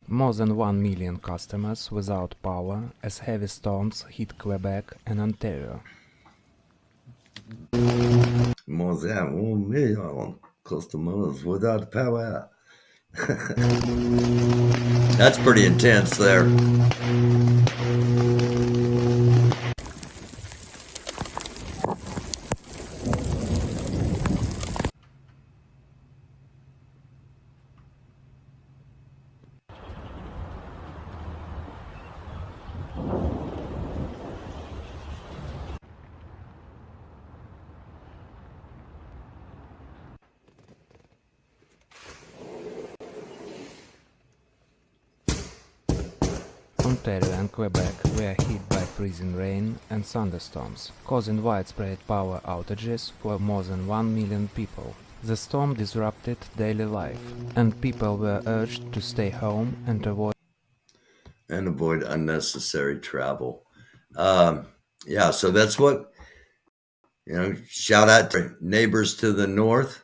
Speaker 16: More than 1 million customers without power as heavy storms hit Quebec and Ontario.
Speaker 1: More than 1 million customers without power. That's pretty intense there.
Speaker 16: Ontario and Quebec were hit by freezing rain and thunderstorms, causing widespread power outages for more than 1 million people. The storm disrupted daily life, and people were urged to stay home and avoid
Speaker 1: unnecessary travel. Yeah, so that's what, shout out to neighbors to the north.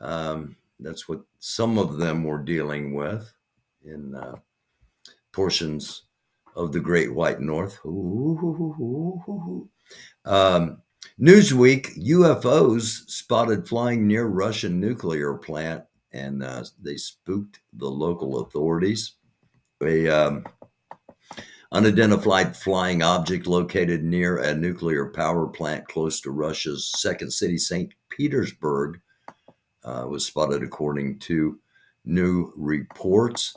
Speaker 1: That's what some of them were dealing with in portions of the Great White North. Newsweek, UFOs spotted flying near Russian nuclear plant, and they spooked the local authorities. A unidentified flying object located near a nuclear power plant close to Russia's second city, St. Petersburg, was spotted according to new reports.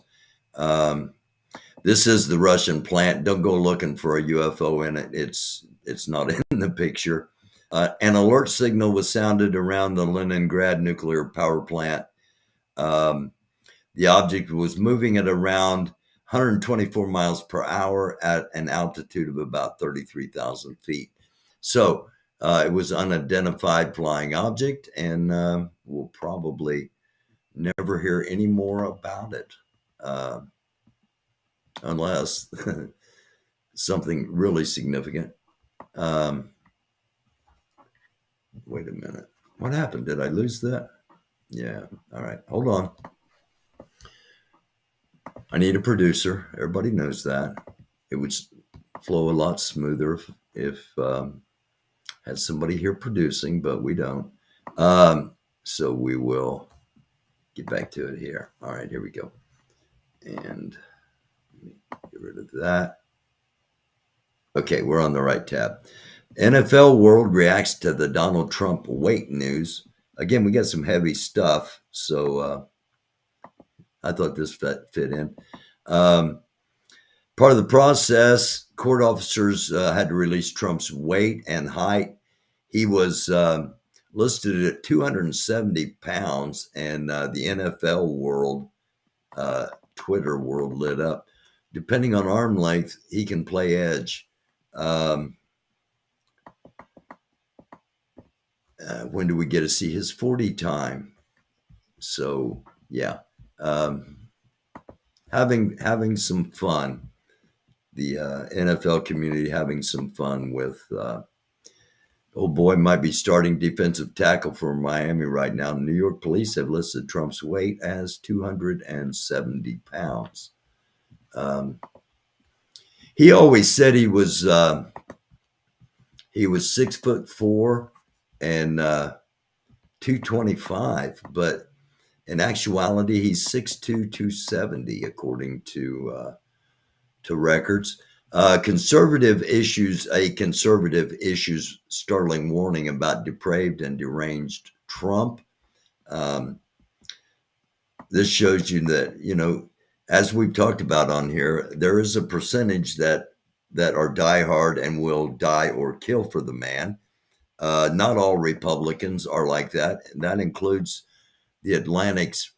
Speaker 1: This is the Russian plant. Don't go looking for a UFO in it. It's not in the picture. An alert signal was sounded around the Leningrad nuclear power plant. The object was moving at around 124 miles per hour at an altitude of about 33,000 feet. So it was unidentified flying object, and we'll probably never hear any more about it unless something really significant. Wait a minute. What happened? Did I lose that? Yeah. All right. Hold on. I need a producer. Everybody knows that. It would flow a lot smoother if had somebody here producing, but we don't. So we will get back to it here. All right, here we go. And let me get rid of that. Okay, we're on the right tab. NFL World reacts to the Donald Trump weight news. Again, we got some heavy stuff, so I thought this fit in. Part of the process, court officers had to release Trump's weight and height. He was listed at 270 pounds, and the NFL world, Twitter world lit up. Depending on arm length, he can play edge. When do we get to see his 40 time? So, yeah. Having some fun. The NFL community having some fun with oh boy, might be starting defensive tackle for Miami right now. New York police have listed Trump's weight as 270 pounds. He always said he was 6'4" and 225, but in actuality, he's 6'2", 270, according to records. Conservative issues startling warning about depraved and deranged Trump. This shows you that, as we've talked about on here, there is a percentage that are diehard and will die or kill for the man. Not all Republicans are like that. That includes the Atlantic's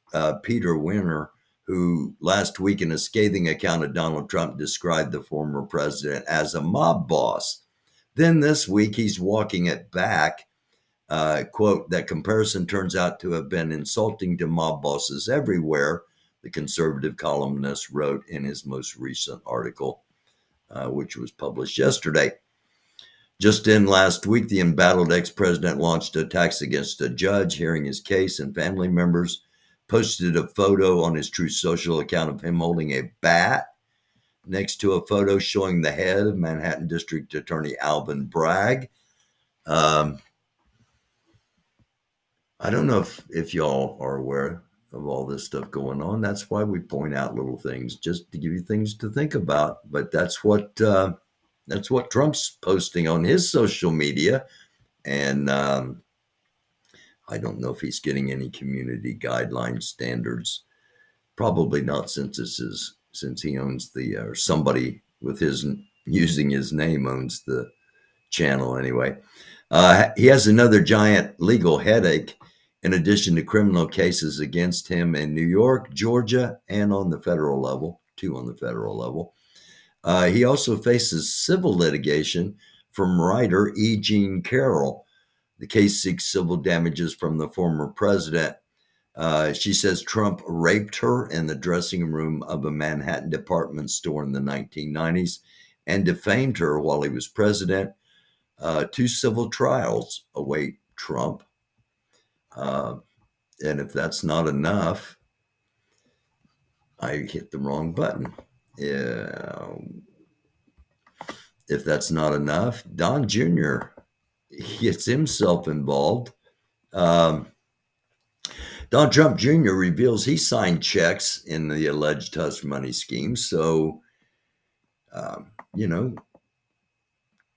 Speaker 1: Peter Winter, who last week in a scathing account of Donald Trump described the former president as a mob boss. Then this week he's walking it back. Quote, that comparison turns out to have been insulting to mob bosses everywhere, the conservative columnist wrote in his most recent article, which was published yesterday. Just in last week, the embattled ex-president launched attacks against a judge hearing his case, and family members posted a photo on his Truth Social account of him holding a bat next to a photo showing the head of Manhattan District Attorney Alvin Bragg. I don't know if y'all are aware of all this stuff going on. That's why we point out little things, just to give you things to think about. But that's what Trump's posting on his social media. And I don't know if he's getting any community guideline standards. Probably not, since he owns or somebody with using his name owns the channel anyway. He has another giant legal headache in addition to criminal cases against him in New York, Georgia, and on the federal level, 2 on the federal level. He also faces civil litigation from writer E. Jean Carroll. The case seeks civil damages from the former president. She says Trump raped her in the dressing room of a Manhattan department store in the 1990s and defamed her while he was president. 2 civil trials await Trump. And if that's not enough, I hit the wrong button. Yeah. If that's not enough, Don Jr. gets himself involved. Don Trump Jr. reveals he signed checks in the alleged hush money scheme. So,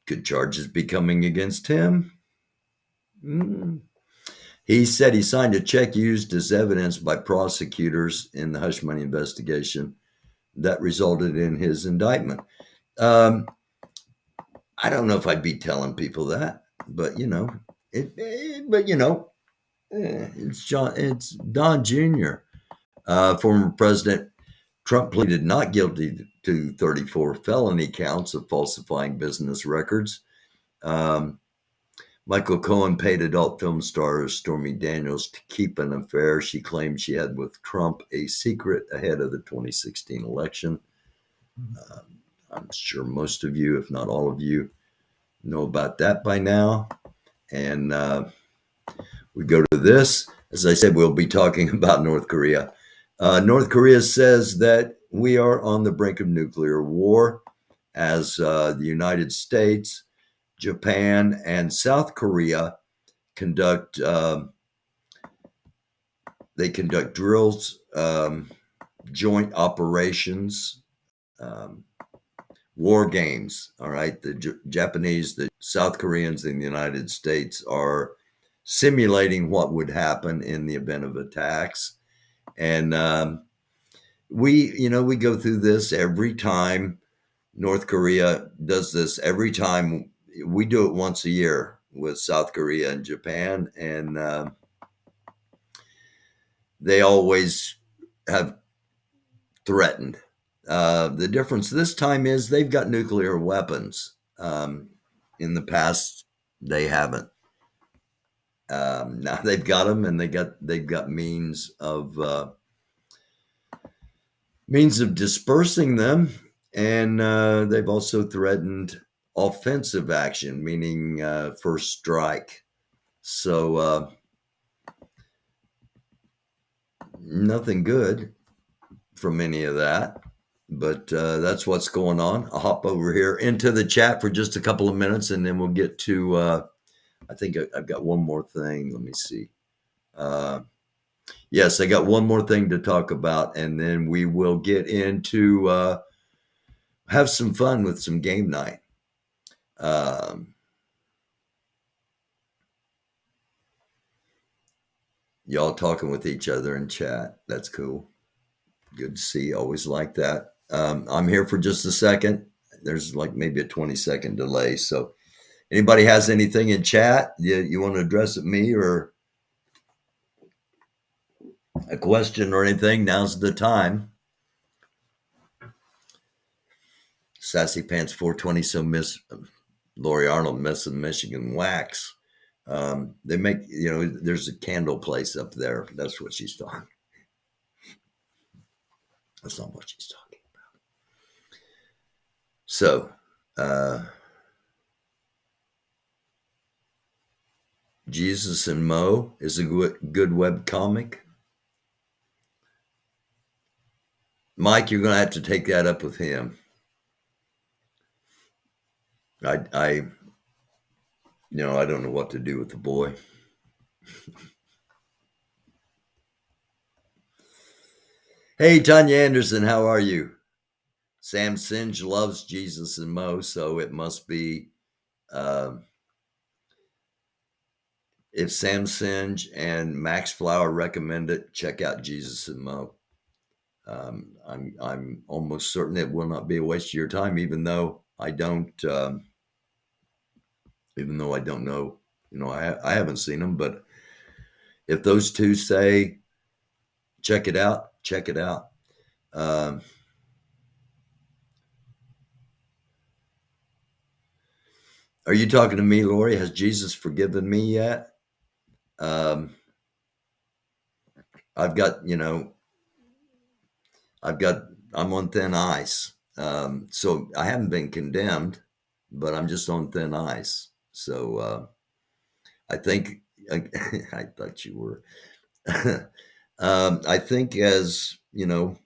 Speaker 1: could charges be coming against him? He said he signed a check used as evidence by prosecutors in the hush money investigation that resulted in his indictment. I don't know if I'd be telling people that, but it's Don Jr., former President Trump pleaded not guilty to 34 felony counts of falsifying business records. Michael Cohen paid adult film star Stormy Daniels to keep an affair she claimed she had with Trump a secret ahead of the 2016 election. I'm sure most of you, if not all of you, know about that by now. And we go to this. As I said, we'll be talking about North Korea. North Korea says that we are on the brink of nuclear war as the United States, Japan, and South Korea conduct drills, joint operations, war games. All right, the Japanese, the South Koreans, and the United States are simulating what would happen in the event of attacks. And we go through this every time North Korea does this. Every time we do it once a year with South Korea and Japan, and they always have threatened. The difference this time is they've got nuclear weapons. In the past, they haven't. Now they've got them, and they've got means of dispersing them, and they've also threatened offensive action, meaning first strike. So nothing good from any of that, but that's what's going on. I'll hop over here into the chat for just a couple of minutes, and then we'll get to, I think I've got one more thing. Let me see. Yes, I got one more thing to talk about, and then we will get into have some fun with some game night. Y'all talking with each other in chat. That's cool. Good to see. Always like that. I'm here for just a second. There's like maybe a 20-second delay. So anybody has anything in chat you want to address at me or a question or anything, now's the time. Sassy Pants 420, so Miss Lori Arnold, Miss of Michigan Wax. They make, there's a candle place up there. That's what she's talking. That's not what she's talking about. So, Jesus and Mo is a good web comic. Mike, you're going to have to take that up with him. I don't know what to do with the boy. Hey, Tanya Anderson, how are you? Sam Singe loves Jesus and Mo, so it must be, if Sam Singe and Max Flower recommend it, check out Jesus and Mo. I'm almost certain it will not be a waste of your time, even though I don't know, I haven't seen them, but if those two say, check it out, check it out. Are you talking to me, Lori? Has Jesus forgiven me yet? I'm on thin ice. So I haven't been condemned, but I'm just on thin ice. So I think, I thought you were. I think as long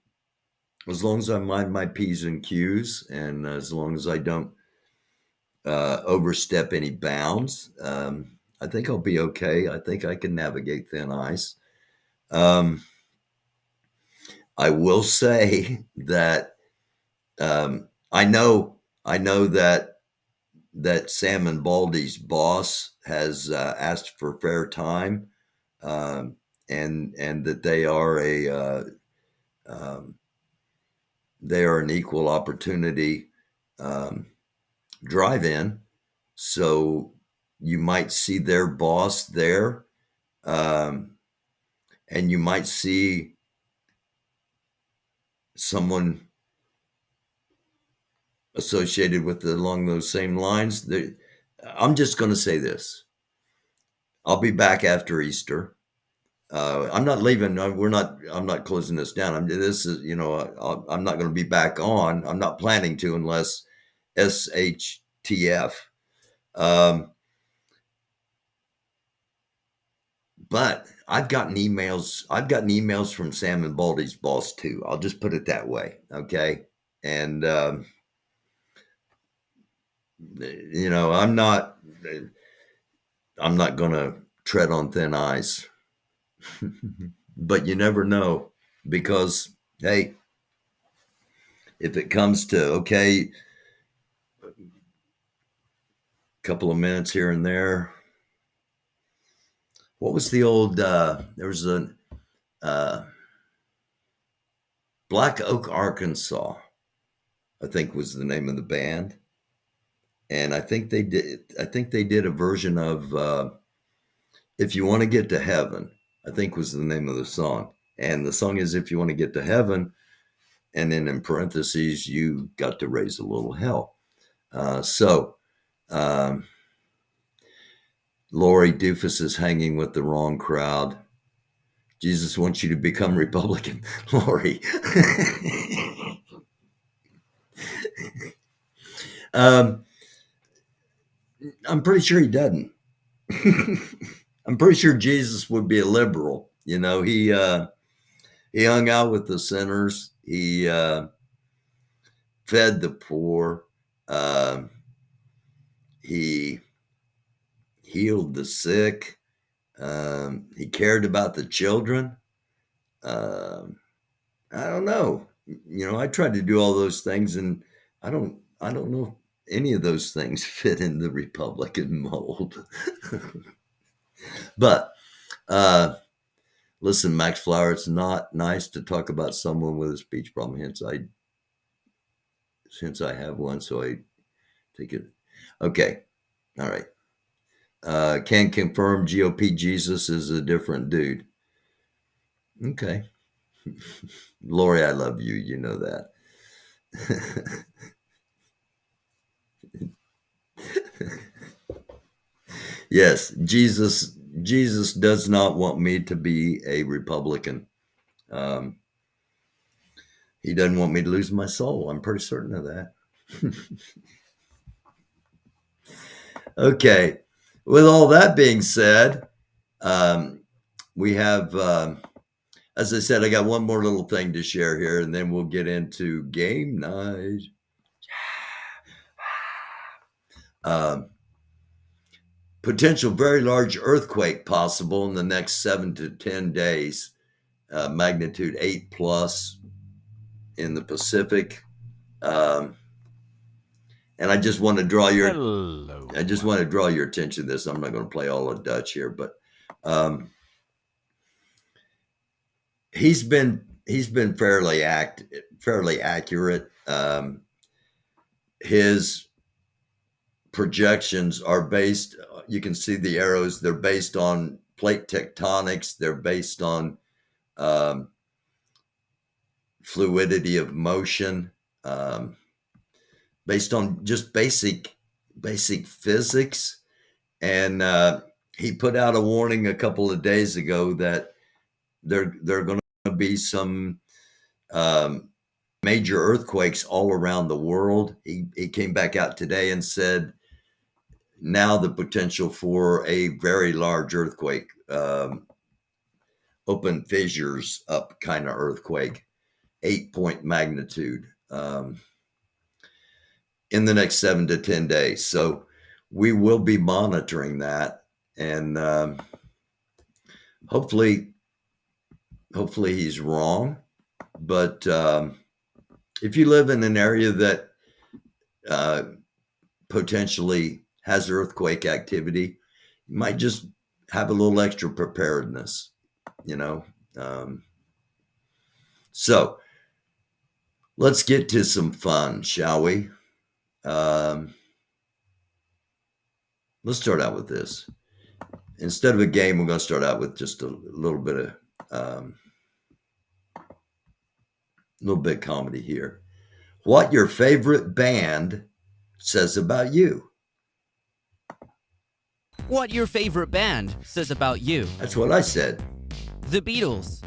Speaker 1: as I mind my P's and Q's, and as long as I don't overstep any bounds, I think I'll be okay. I think I can navigate thin ice. I will say that I know that Sam and Baldy's boss has asked for fair time, and that they are an equal opportunity drive-in. So you might see their boss there, and you might see someone associated with along those same lines. I'm just going to say this. I'll be back after Easter. I'm not leaving. I'm not closing this down. This is, I'm not going to be back on. I'm not planning to unless SHTF. But I've gotten emails. I've gotten emails from Sam and Baldy's boss too. I'll just put it that way. Okay. And, I'm not going to tread on thin ice, but you never know, because, hey, if it comes to, okay, a couple of minutes here and there. What was the old, there was a Black Oak, Arkansas, I think was the name of the band. And I think they did a version of If You Want to Get to Heaven, I think was the name of the song. And the song is If You Want to Get to Heaven, and then in parentheses, you got to raise a little hell. Lori Doofus is hanging with the wrong crowd. Jesus wants you to become Republican. Lori. I'm pretty sure he doesn't. I'm pretty sure Jesus would be a liberal. He hung out with the sinners. He fed the poor. He healed the sick. He cared about the children. I don't know. I tried to do all those things, and I don't know if any of those things fit in the Republican mold. But listen, Max Flower, it's not nice to talk about someone with a speech problem. Hence I have one, so I take it. Okay. All right. Can confirm GOP Jesus is a different dude. Okay. Lori, I love you. You know that. Yes, Jesus does not want me to be a Republican. He doesn't want me to lose my soul. I'm pretty certain of that. Okay. With all that being said, we have, as I said, I got one more little thing to share here, and then we'll get into game night. Potential very large earthquake possible in the next 7 to 10 days, magnitude 8+ in the Pacific. And I just want to draw your attention to this. I'm not going to play all of Dutch here, but he's been fairly accurate. His projections are based, you can see the arrows, they're based on plate tectonics, they're based on fluidity of motion, based on just basic physics. And he put out a warning a couple of days ago that there are going to be some major earthquakes all around the world. He came back out today and said now the potential for a very large earthquake, open fissures up kind of earthquake, 8-point magnitude, in the next 7 to 10 days. So we will be monitoring that, and hopefully he's wrong. But if you live in an area that potentially has earthquake activity, you might just have a little extra preparedness, So let's get to some fun, shall we? Let's start out with this. Instead of a game, we're going to start out with just a little bit of little bit comedy here. What your favorite band says about you.
Speaker 17: What your favorite band says about you.
Speaker 1: That's what I said.
Speaker 17: The Beatles.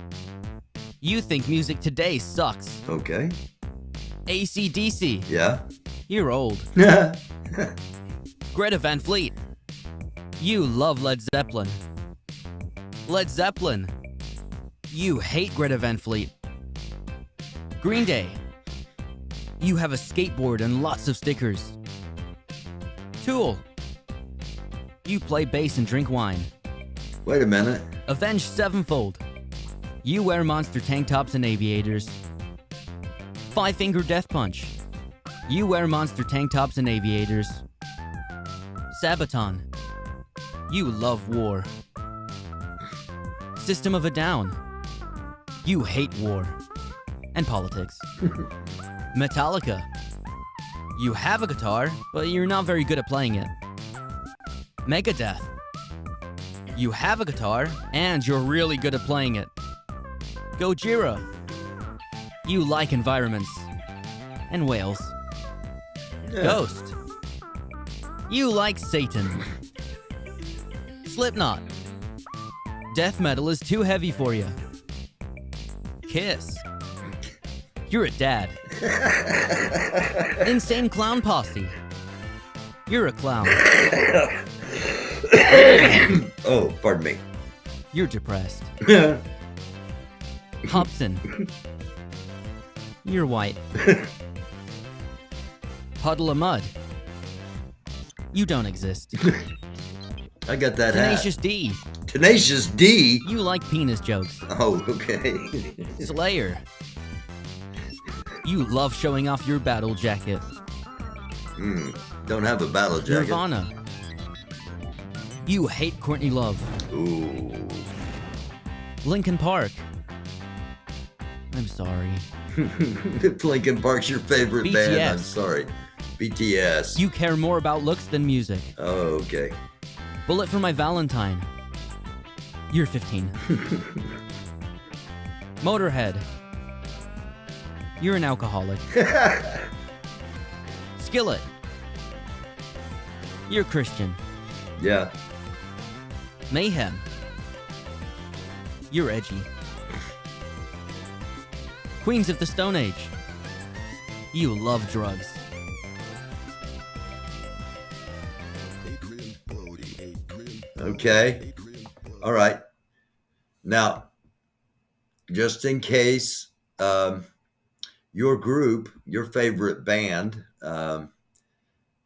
Speaker 17: You think music today sucks.
Speaker 1: Okay.
Speaker 17: AC/DC.
Speaker 1: Yeah.
Speaker 17: You're old. Greta Van Fleet. You love Led Zeppelin. Led Zeppelin. You hate Greta Van Fleet. Green Day. You have a skateboard and lots of stickers. Tool. You play bass and drink wine.
Speaker 1: Wait a minute.
Speaker 17: Avenged Sevenfold. You wear monster tank tops and aviators. Five Finger Death Punch. You wear monster tank tops and aviators. Sabaton. You love war. System of a Down. You hate war and politics. Metallica. You have a guitar, but you're not very good at playing it. Megadeth. You have a guitar, and you're really good at playing it. Gojira. You like environments and whales.
Speaker 1: Yeah.
Speaker 17: Ghost. You like Satan. Slipknot. Death metal is too heavy for you. Kiss. You're a dad. Insane Clown Posse. You're a clown.
Speaker 1: Oh, pardon me.
Speaker 17: You're depressed. Hobson. You're white. Puddle of Mud. You don't exist.
Speaker 1: I got that
Speaker 17: Tenacious
Speaker 1: hat.
Speaker 17: D.
Speaker 1: Tenacious D?
Speaker 17: You like penis jokes.
Speaker 1: Oh, okay.
Speaker 17: Slayer. You love showing off your battle jacket.
Speaker 1: Don't have a battle jacket.
Speaker 17: Nirvana. You hate Courtney Love.
Speaker 1: Ooh.
Speaker 17: Linkin Park. I'm sorry.
Speaker 1: If Linkin Park's your favorite
Speaker 17: BTS.
Speaker 1: band, I'm sorry. BTS.
Speaker 17: You care more about looks than music.
Speaker 1: Oh, okay.
Speaker 17: Bullet for My Valentine. You're 15. Motorhead. You're an alcoholic. Skillet. You're Christian.
Speaker 1: Yeah.
Speaker 17: Mayhem. You're edgy. Queens of the Stone Age. You love drugs.
Speaker 1: Okay. All right. Now, just in case your group, your favorite band,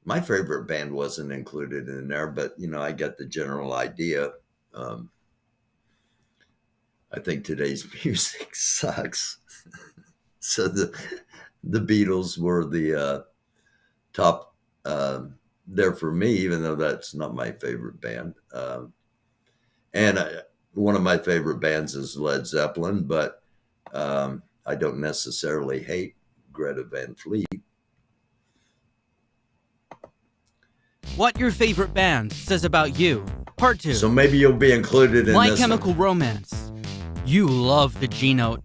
Speaker 1: my favorite band wasn't included in there, but, you know, I get the general idea. I think today's music sucks. So the Beatles were the top there for me, even though that's not my favorite band. And one of my favorite bands is Led Zeppelin, but I don't necessarily hate Greta Van Fleet.
Speaker 17: What your favorite band says about you. Part 2.
Speaker 1: So maybe you'll be included in
Speaker 17: My
Speaker 1: this
Speaker 17: Chemical
Speaker 1: one.
Speaker 17: Romance. You love the G note.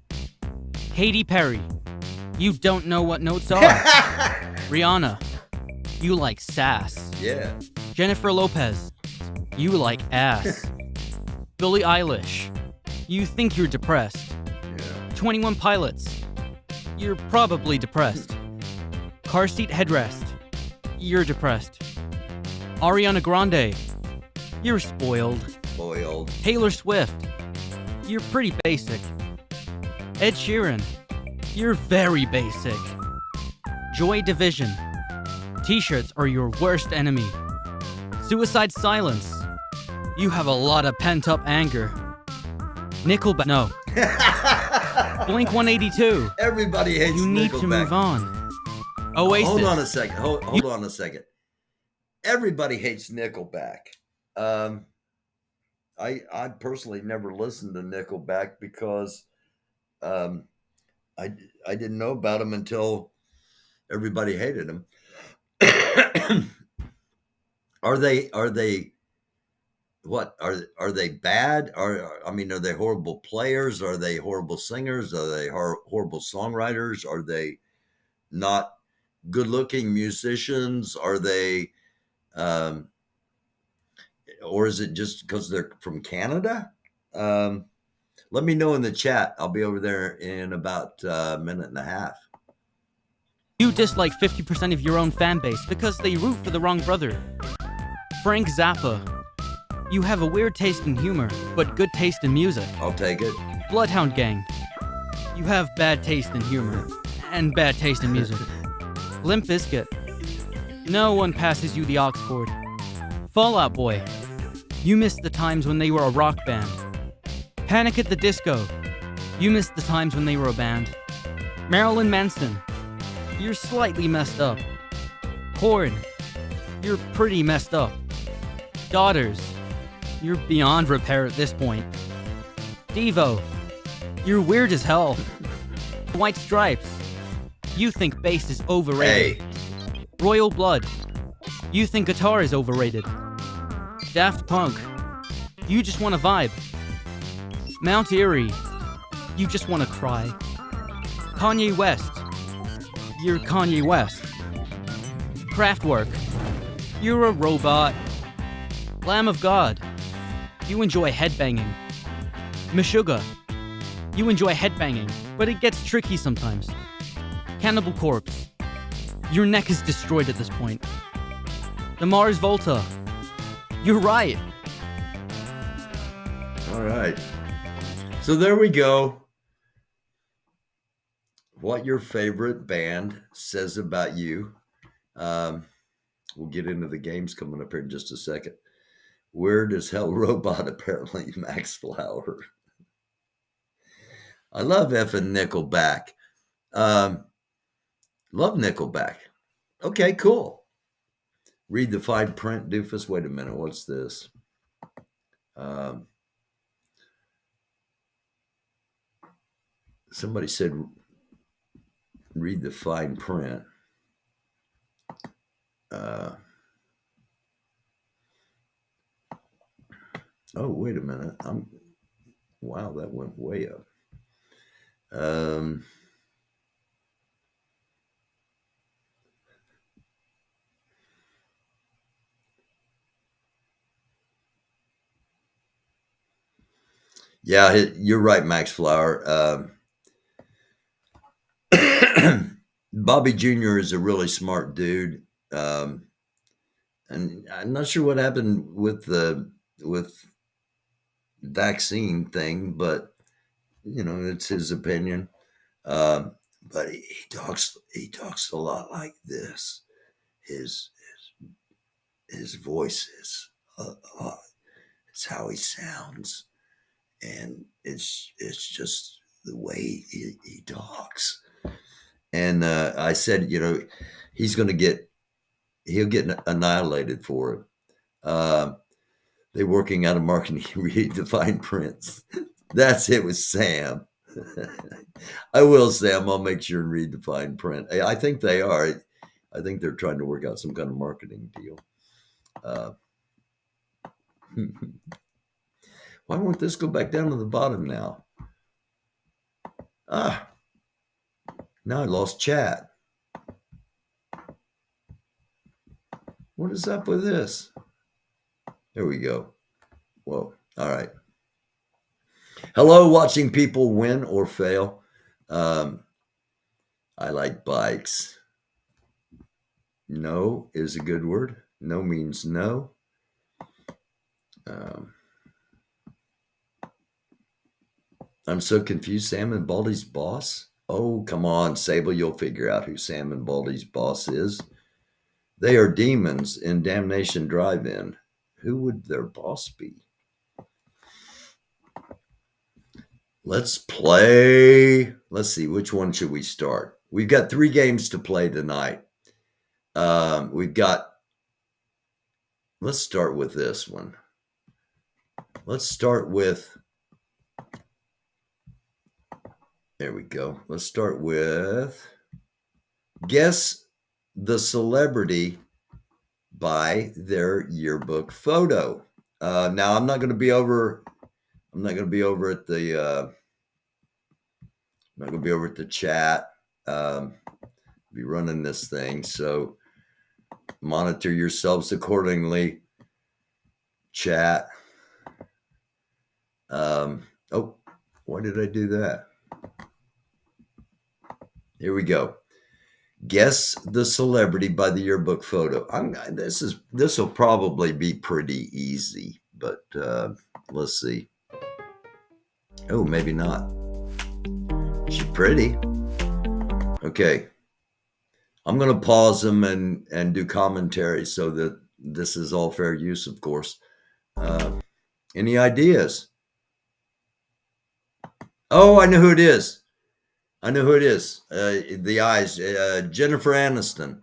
Speaker 17: Katy Perry. You don't know what notes are. Rihanna. You like sass.
Speaker 1: Yeah.
Speaker 17: Jennifer Lopez. You like ass. Billie Eilish. You think you're depressed. 21 Pilots. You're probably depressed. Car seat headrest. You're depressed. Ariana Grande. You're spoiled.
Speaker 1: Spoiled.
Speaker 17: Taylor Swift. You're pretty basic. Ed Sheeran. You're very basic. Joy Division. T-shirts are your worst enemy. Suicide Silence. You have a lot of pent-up anger. Nickelback. No. Blink 182.
Speaker 1: Everybody hates
Speaker 17: You need to
Speaker 1: Nickelback.
Speaker 17: move on. Oasis.
Speaker 1: Hold on a second. Hold on a second. Everybody hates Nickelback. I personally never listened to Nickelback because I didn't know about them until everybody hated them. Are they What are they bad? I mean, are they horrible players? Are they horrible singers? Are they horrible songwriters? Are they not good-looking musicians? Are they, um, or is it just because they're from Canada? Let me know in the chat. I'll be over there in about a minute and a half.
Speaker 17: You dislike 50% of your own fan base because they root for the wrong brother. Frank Zappa. You have a weird taste in humor, but good taste in music.
Speaker 1: I'll take it.
Speaker 17: Bloodhound Gang. You have bad taste in humor, and bad taste in music. Limp Bizkit. No one passes you the Oxford. Fall Out Boy. You missed the times when they were a rock band. Panic at the Disco. You missed the times when they were a band. Marilyn Manson. You're slightly messed up. Korn. You're pretty messed up. Daughters. You're beyond repair at this point. Devo. You're weird as hell. White Stripes. You think bass is overrated.
Speaker 1: Hey.
Speaker 17: Royal Blood. You think guitar is overrated. Daft Punk. You just want to vibe. Mount Erie. You just want to cry. Kanye West. You're Kanye West. Kraftwerk. You're a robot. Lamb of God. You enjoy headbanging. Meshuggah. You enjoy headbanging, but it gets tricky sometimes. Cannibal Corpse. Your neck is destroyed at this point. The Mars Volta. You're right.
Speaker 1: All right. So there we go. What your favorite band says about you. We'll get into the games coming up here in just a second. Weird as hell robot, apparently, Max Flower. I love effing Nickelback. Love Nickelback. Okay, cool. Read the fine print, doofus. Wait a minute, what's this? Somebody said, read the fine print. Oh, wait a minute. Wow, that went way up. Yeah, you're right, Max Flower. Bobby Jr. is a really smart dude. And I'm not sure what happened with the vaccine thing, but it's his opinion. But he talks a lot like this. His voice is it's how he sounds, and it's just the way he talks. And I said, he'll get annihilated for it. They're working out a marketing read the fine prints. That's it with Sam. I will, Sam. I'll make sure and read the fine print. I think they are. I think they're trying to work out some kind of marketing deal. Why won't this go back down to the bottom now? Now I lost chat. What is up with this? There we go. Whoa. All right. Hello, watching people win or fail. I like bikes. No is a good word. No means no. I'm so confused. Sam and Baldy's boss? Oh, come on, Sable. You'll figure out who Sam and Baldy's boss is. They are demons in Damnation Drive-In. Who would their boss be? Let's play. Let's see. Which one should we start? We've got 3 games to play tonight. Let's start with this one. Let's start with, there we go. Let's start with guess the celebrity by their yearbook photo. Now I'm not going to be over. I'm not going to be over at the. I'm not going to be over at the chat. Be running this thing, so monitor yourselves accordingly. Chat. Oh, why did I do that? Here we go. Guess the celebrity by the yearbook photo. This will probably be pretty easy, but let's see. Oh, maybe not. She's pretty. Okay. I'm going to pause them and do commentary so that this is all fair use, of course. Any ideas? Oh, I know who it is. I know who it is. The eyes. Jennifer Aniston.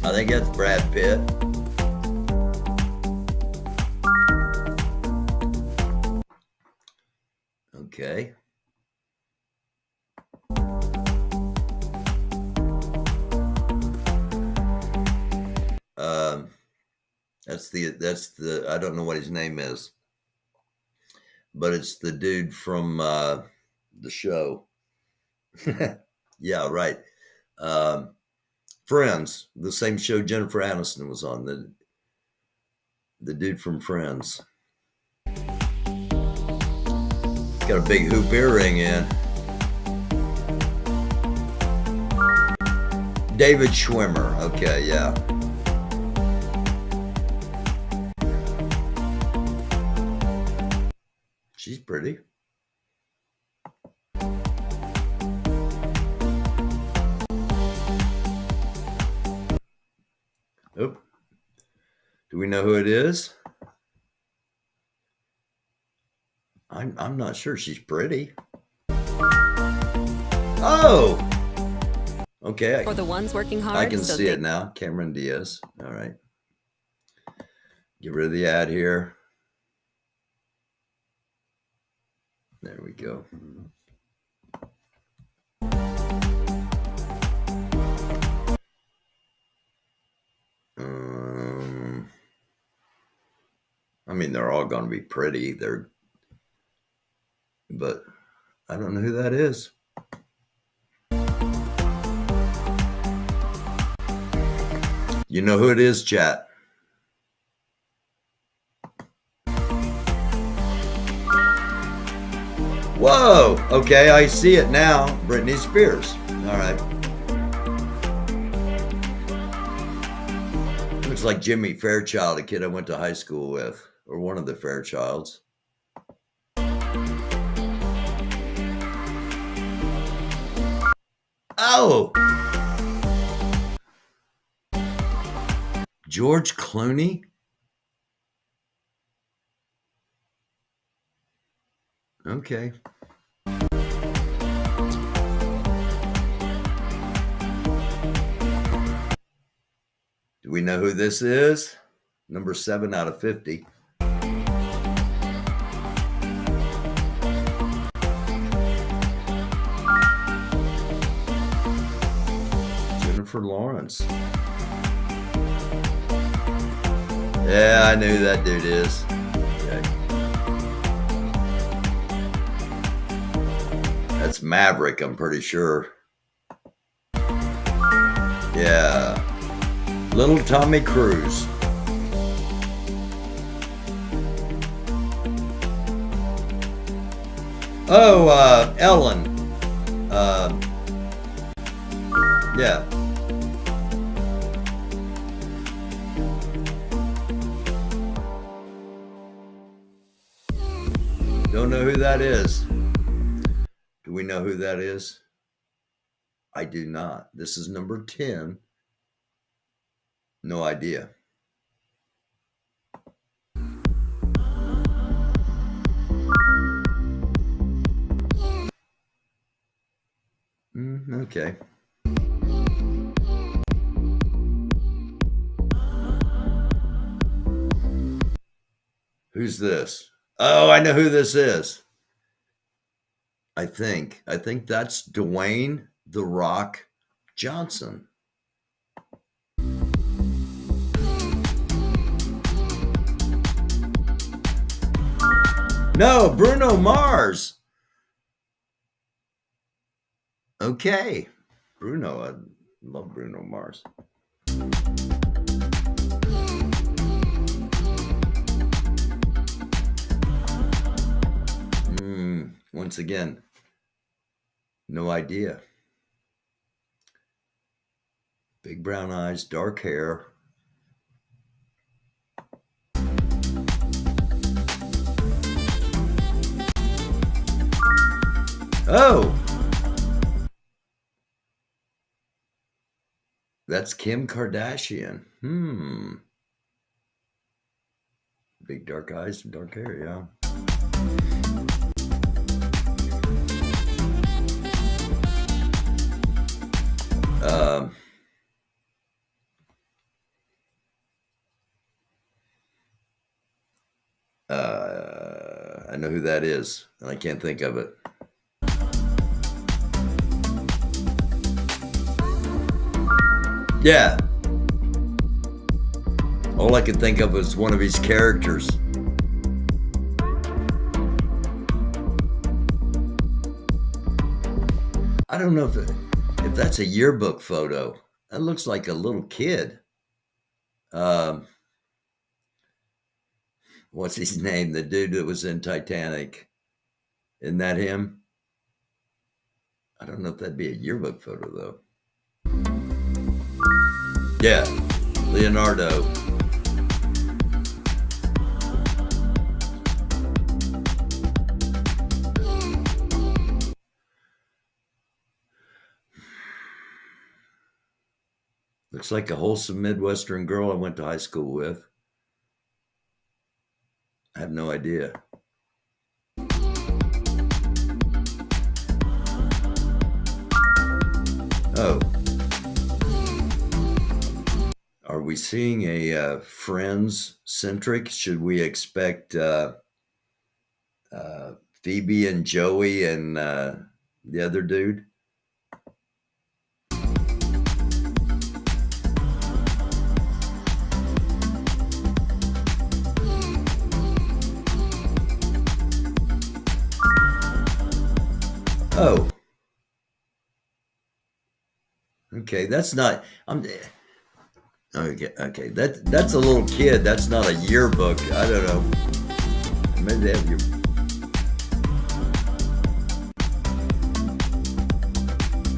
Speaker 1: I think that's Brad Pitt. Okay. That's the I don't know what his name is, but it's the dude from the show. Yeah, right. Friends, the same show Jennifer Aniston was on, the dude from Friends. Got a big hoop earring in. David Schwimmer. Okay, yeah. She's pretty. Oh, do we know who it is? I'm not sure. She's pretty. Oh, okay.
Speaker 18: For the ones working hard,
Speaker 1: I can see it now. Cameron Diaz. All right. Get rid of the ad here. There we go. I mean, they're all going to be pretty. But I don't know who that is. You know who it is, chat. Whoa. Okay, I see it now. Britney Spears. All right. Looks like Jimmy Fairchild, a kid I went to high school with, or one of the Fairchilds. Oh! George Clooney? Okay. Do we know who this is? Number 7 out of 50. Jennifer Lawrence. Yeah, I knew who that dude is. Okay. That's Maverick, I'm pretty sure. Yeah. Little Tommy Cruise. Oh, Ellen. Yeah. Don't know who that is. Do we know who that is? I do not. This is number 10. No idea. Okay. Who's this? Oh, I know who this is. I think that's Dwayne "The Rock" Johnson. No, Bruno Mars. Okay. Bruno, I love Bruno Mars. Once again, no idea. Big brown eyes, dark hair. Oh! That's Kim Kardashian. Big dark eyes, dark hair, yeah. I know who that is, and I can't think of it. Yeah. All I could think of was one of his characters. I don't know if that's a yearbook photo. That looks like a little kid. What's his name? The dude that was in Titanic. Isn't that him? I don't know if that'd be a yearbook photo, though. Yeah, Leonardo. Looks like a wholesome Midwestern girl I went to high school with. I have no idea. Oh. Are we seeing a Friends-centric? Should we expect Phoebe and Joey and the other dude? Oh. Okay, that's not. Okay. That's a little kid. That's not a yearbook. I don't know. Maybe they have your.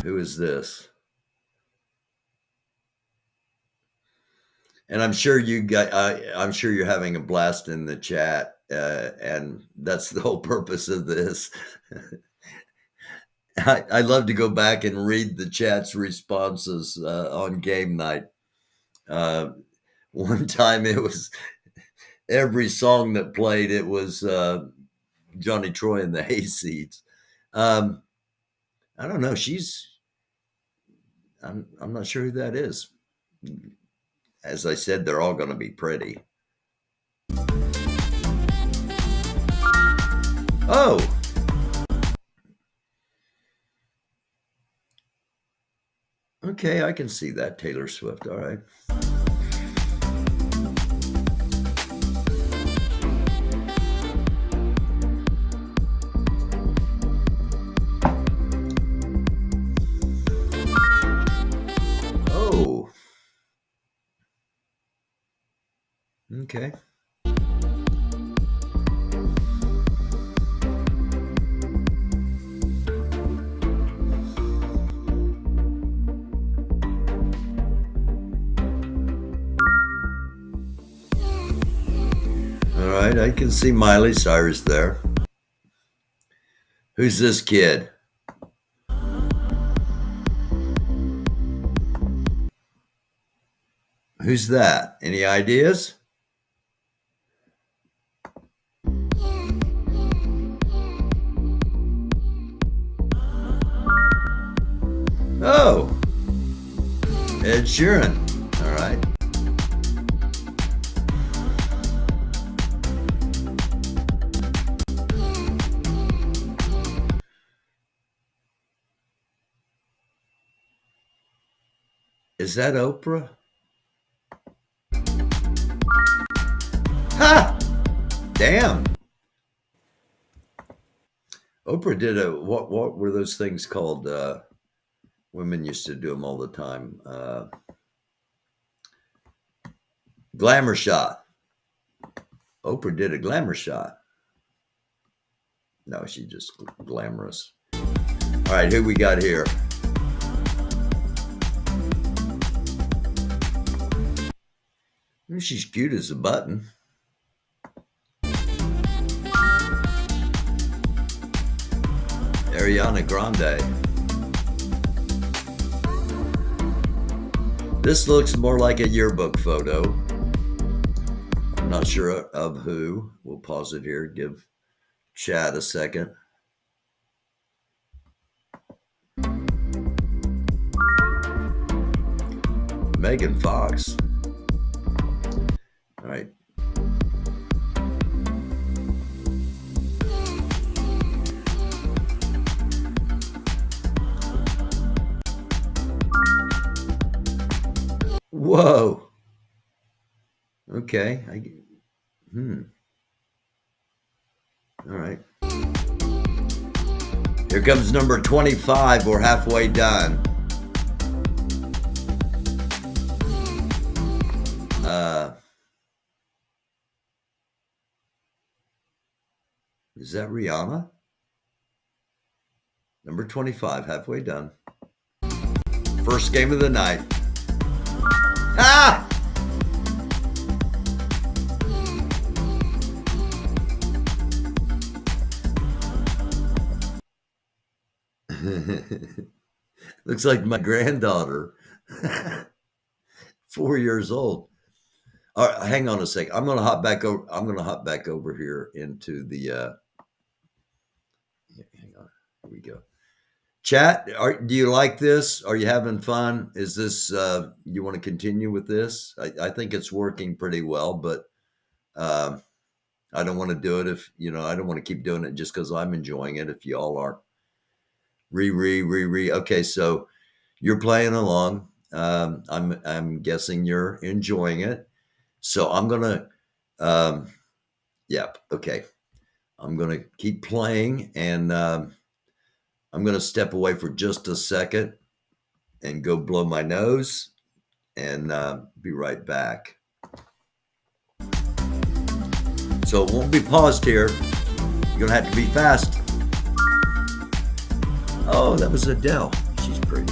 Speaker 1: Who is this? And I'm sure you got. I'm sure you're having a blast in the chat, and that's the whole purpose of this. I love to go back and read the chat's responses on game night. One time it was every song that played, it was Johnny Troy and the Hayseeds. I don't know. I'm not sure who that is. As I said, they're all going to be pretty. Oh. Okay, I can see that. Taylor Swift. All right. Oh. Okay. I can see Miley Cyrus there. Who's this kid? Who's that? Any ideas? Oh, Ed Sheeran. All right. Is that Oprah? Ha! Damn. Oprah did what were those things called? Women used to do them all the time. Glamour shot. Oprah did a glamour shot. No, she's just glamorous. All right, who we got here? She's cute as a button. Ariana Grande. This looks more like a yearbook photo. I'm not sure of who. We'll pause it here, give chat a second. Megan Fox. All right. Whoa. Okay. All right. Here comes number 25. We're halfway done. Is that Rihanna? Number 25, halfway done. First game of the night. Ah! Looks like my granddaughter. 4 years old. All right, hang on a sec. I'm going to hop back over here into the hang on. Here we go. Chat, do you like this? Are you having fun? Is this you want to continue with this? I think it's working pretty well, but I don't want to do it if, I don't want to keep doing it just because I'm enjoying it if y'all aren't. Okay, so you're playing along. I'm guessing you're enjoying it. So I'm gonna okay. I'm gonna keep playing, and I'm gonna step away for just a second and go blow my nose, and be right back. So it won't be paused here. You're gonna have to be fast. Oh, that was Adele. She's pretty.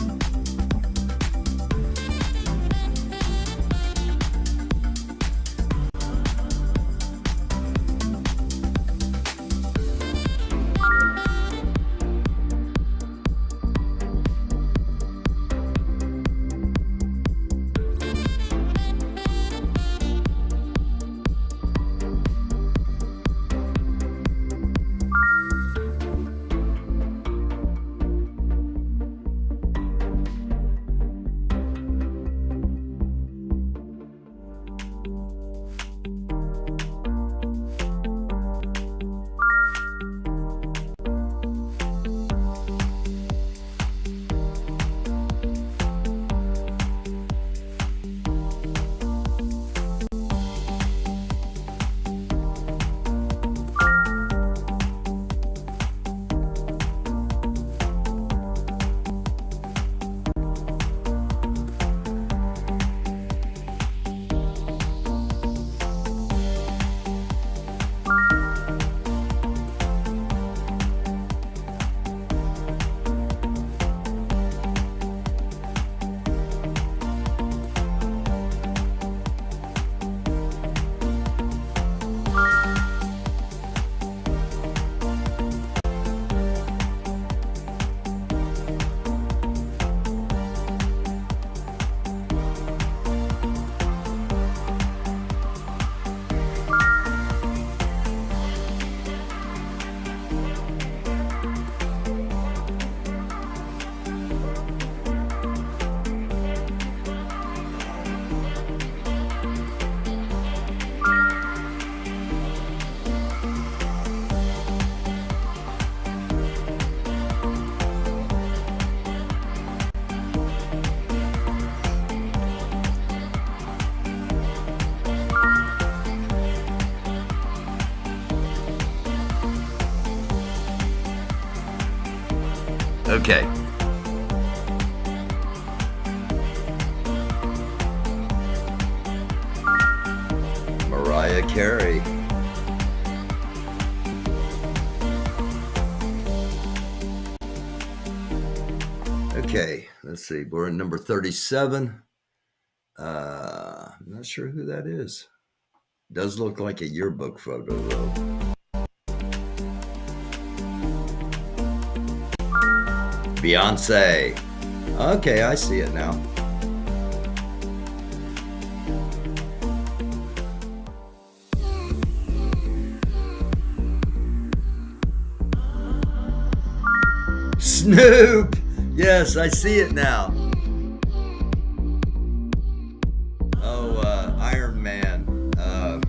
Speaker 1: Okay. Mariah Carey. Okay, let's see. We're at number 37. I'm not sure who that is. Does look like a yearbook photo, though. Beyonce. Okay, I see it now. Snoop! Yes, I see it now. Oh, Iron Man. I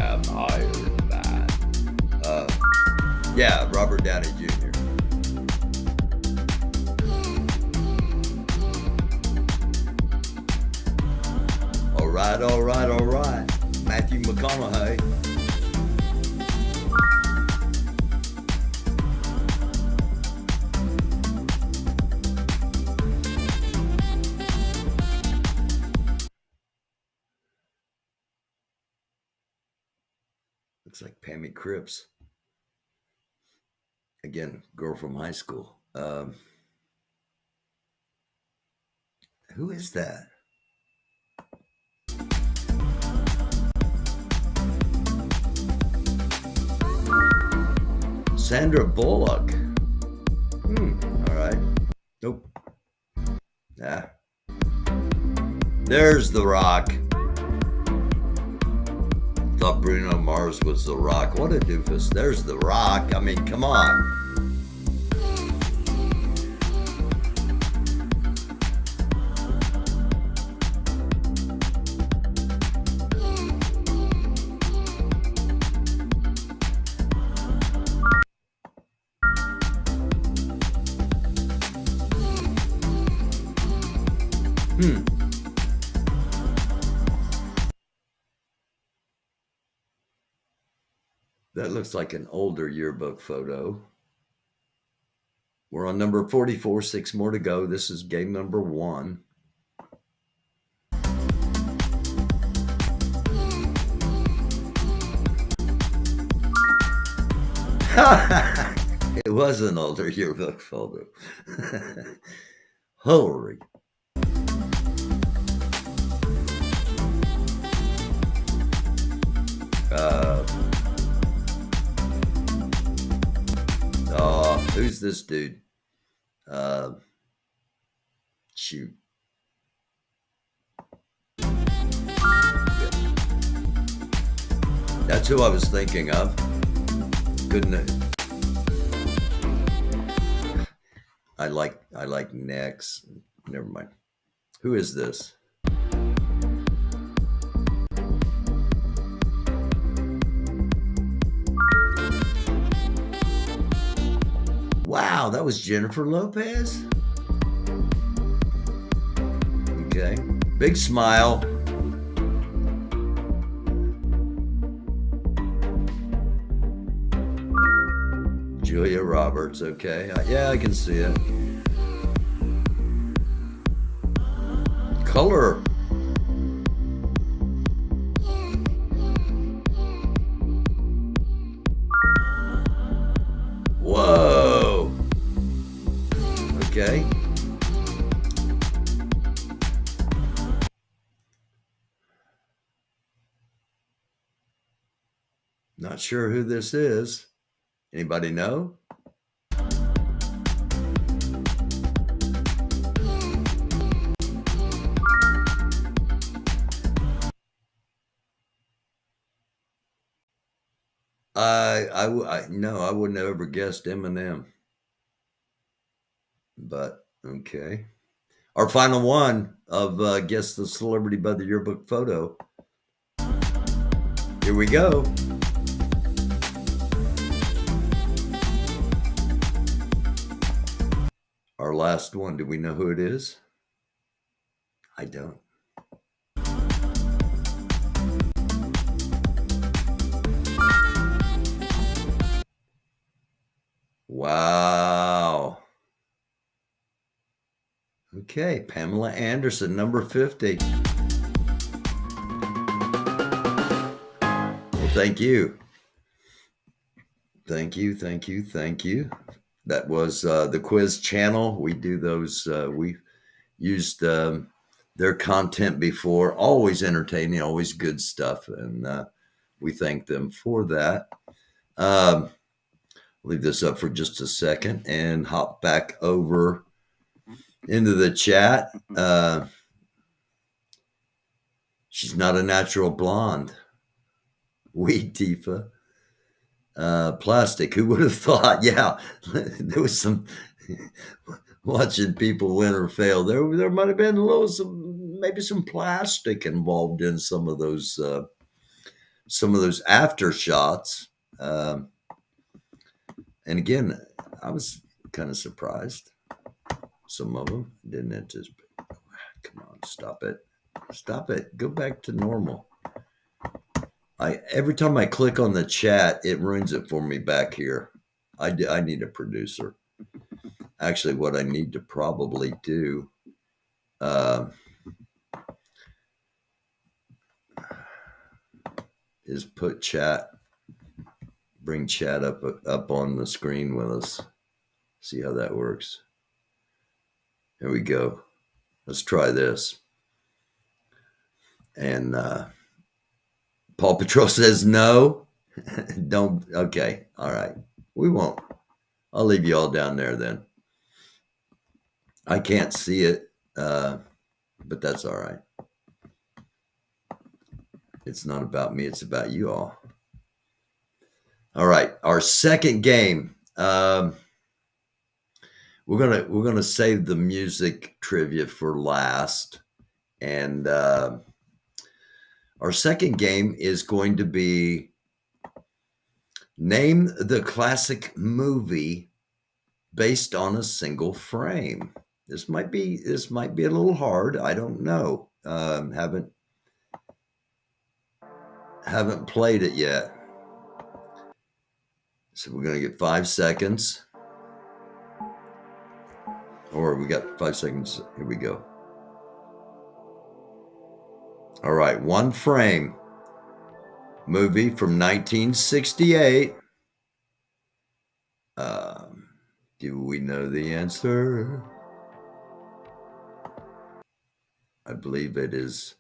Speaker 1: am Iron Man. Yeah, Robert Downey Jr. All right. Matthew McConaughey. Looks like Pammy Cripps. Again, girl from high school. Who is that? Sandra Bullock. All right. Nope. Ah. There's The Rock. Thought Bruno Mars was The Rock. What a doofus. There's The Rock. I mean, come on. That looks like an older yearbook photo. We're on number 44, 6 more to go. This is game number 1. It was an older yearbook photo. Holy. Who's this dude? Shoot. Yeah. That's who I was thinking of. Couldn't. I like necks. Never mind. Who is this? Wow, that was Jennifer Lopez. Okay, big smile. Julia Roberts, okay. Yeah, I can see it. Color. Whoa. Okay. Not sure who this is. Anybody know? No, I wouldn't have ever guessed Eminem. But okay. Our final one of Guess the Celebrity by the Yearbook Photo. Here we go. Our last one. Do we know who it is? I don't. Wow. Okay, Pamela Anderson, number 50. Well, thank you. Thank you. That was the Quiz Channel. We do those. We used their content before. Always entertaining, always good stuff. And we thank them for that. Leave this up for just a second and hop back over into the chat. She's not a natural blonde. We, Tifa. Plastic. Who would have thought? Yeah, there was some watching people win or fail. There might have been maybe some plastic involved in some of those after shots. And again, I was kind of surprised. Some of them didn't anticipate. Come on, stop it. Go back to normal. Every time I click on the chat, it ruins it for me back here. I need a producer. Actually, what I need to probably do is bring chat up on the screen with us. See how that works. Here we go. Let's try this. And Paw Patrol says no. Don't. Okay. All right. We won't. I'll leave you all down there then. I can't see it, but that's all right. It's not about me. It's about you all. All right. Our second game. We're gonna save the music trivia for last, and our second game is going to be name the classic movie based on a single frame. This might be a little hard. I don't know. Haven't played it yet. So we're going to get 5 seconds. Or we got 5 seconds. Here we go. All right, one frame. Movie from 1968. Do we know the answer? I believe it is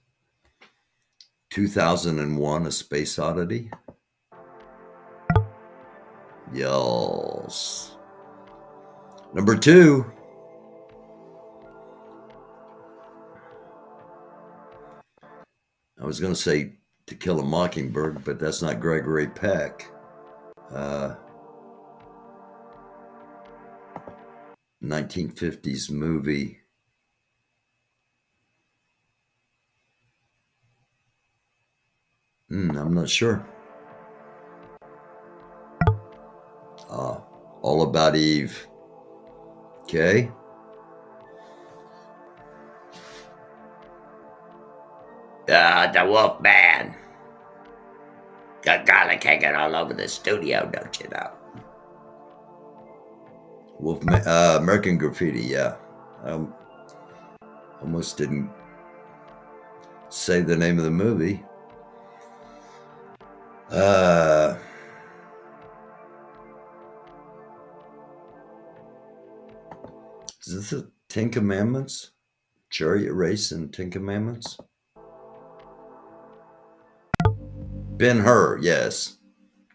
Speaker 1: 2001: A Space Oddity. Yes. Number 2. I was going to say To Kill a Mockingbird, but that's not Gregory Peck. 1950s movie. I'm not sure. All About Eve. Okay. The Wolf Man. Got garlic hanging all over the studio, don't you know? Wolfman, American Graffiti, yeah. Almost didn't say the name of the movie. Is this the Ten Commandments? Chariot Race and Ten Commandments? Ben-Hur, yes.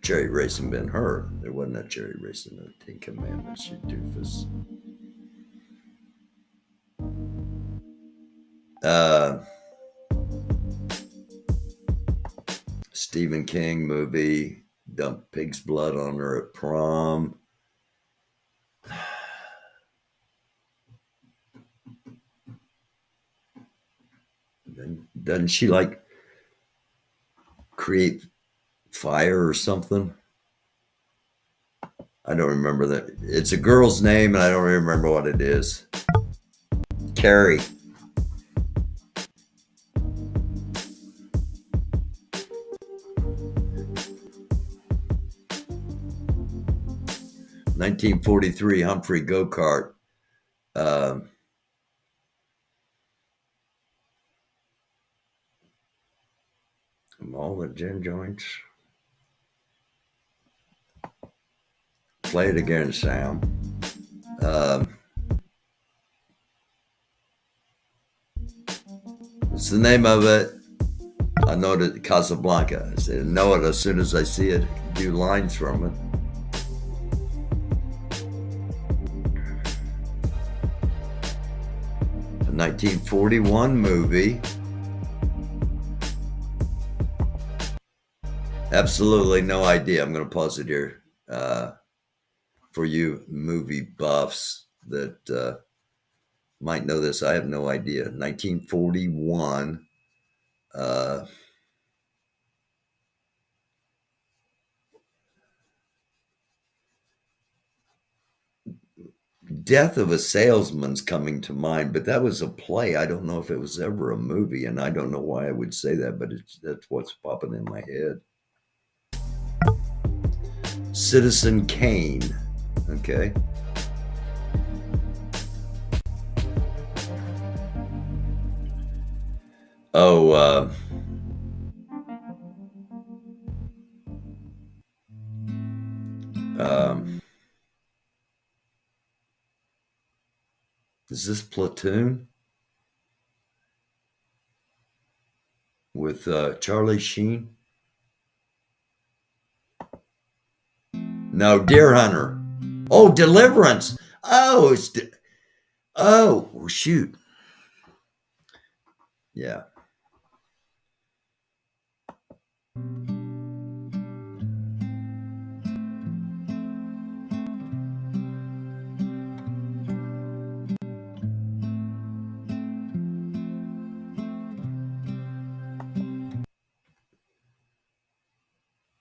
Speaker 1: Chariot Race and Ben-Hur. There wasn't a chariot race in the Ten Commandments, you doofus. Stephen King movie, dumped pig's blood on her at prom. Doesn't she like create fire or something? I don't remember that. It's a girl's name and I don't remember what it is. Carrie. 1943 Humphrey go-kart. All the gin joints. Play it again, Sam. What's the name of it? I know that Casablanca. I said, know it as soon as I see it. Do lines from it. A 1941 movie. Absolutely no idea. I'm going to pause it here for you movie buffs that might know this. I have no idea. 1941. Death of a Salesman's coming to mind, but that was a play. I don't know if it was ever a movie, and I don't know why I would say that, but that's what's popping in my head. Citizen Kane. Okay. Oh, is this Platoon? With Charlie Sheen? No, Deer Hunter. Oh, Deliverance. Oh, it's oh, shoot. Yeah.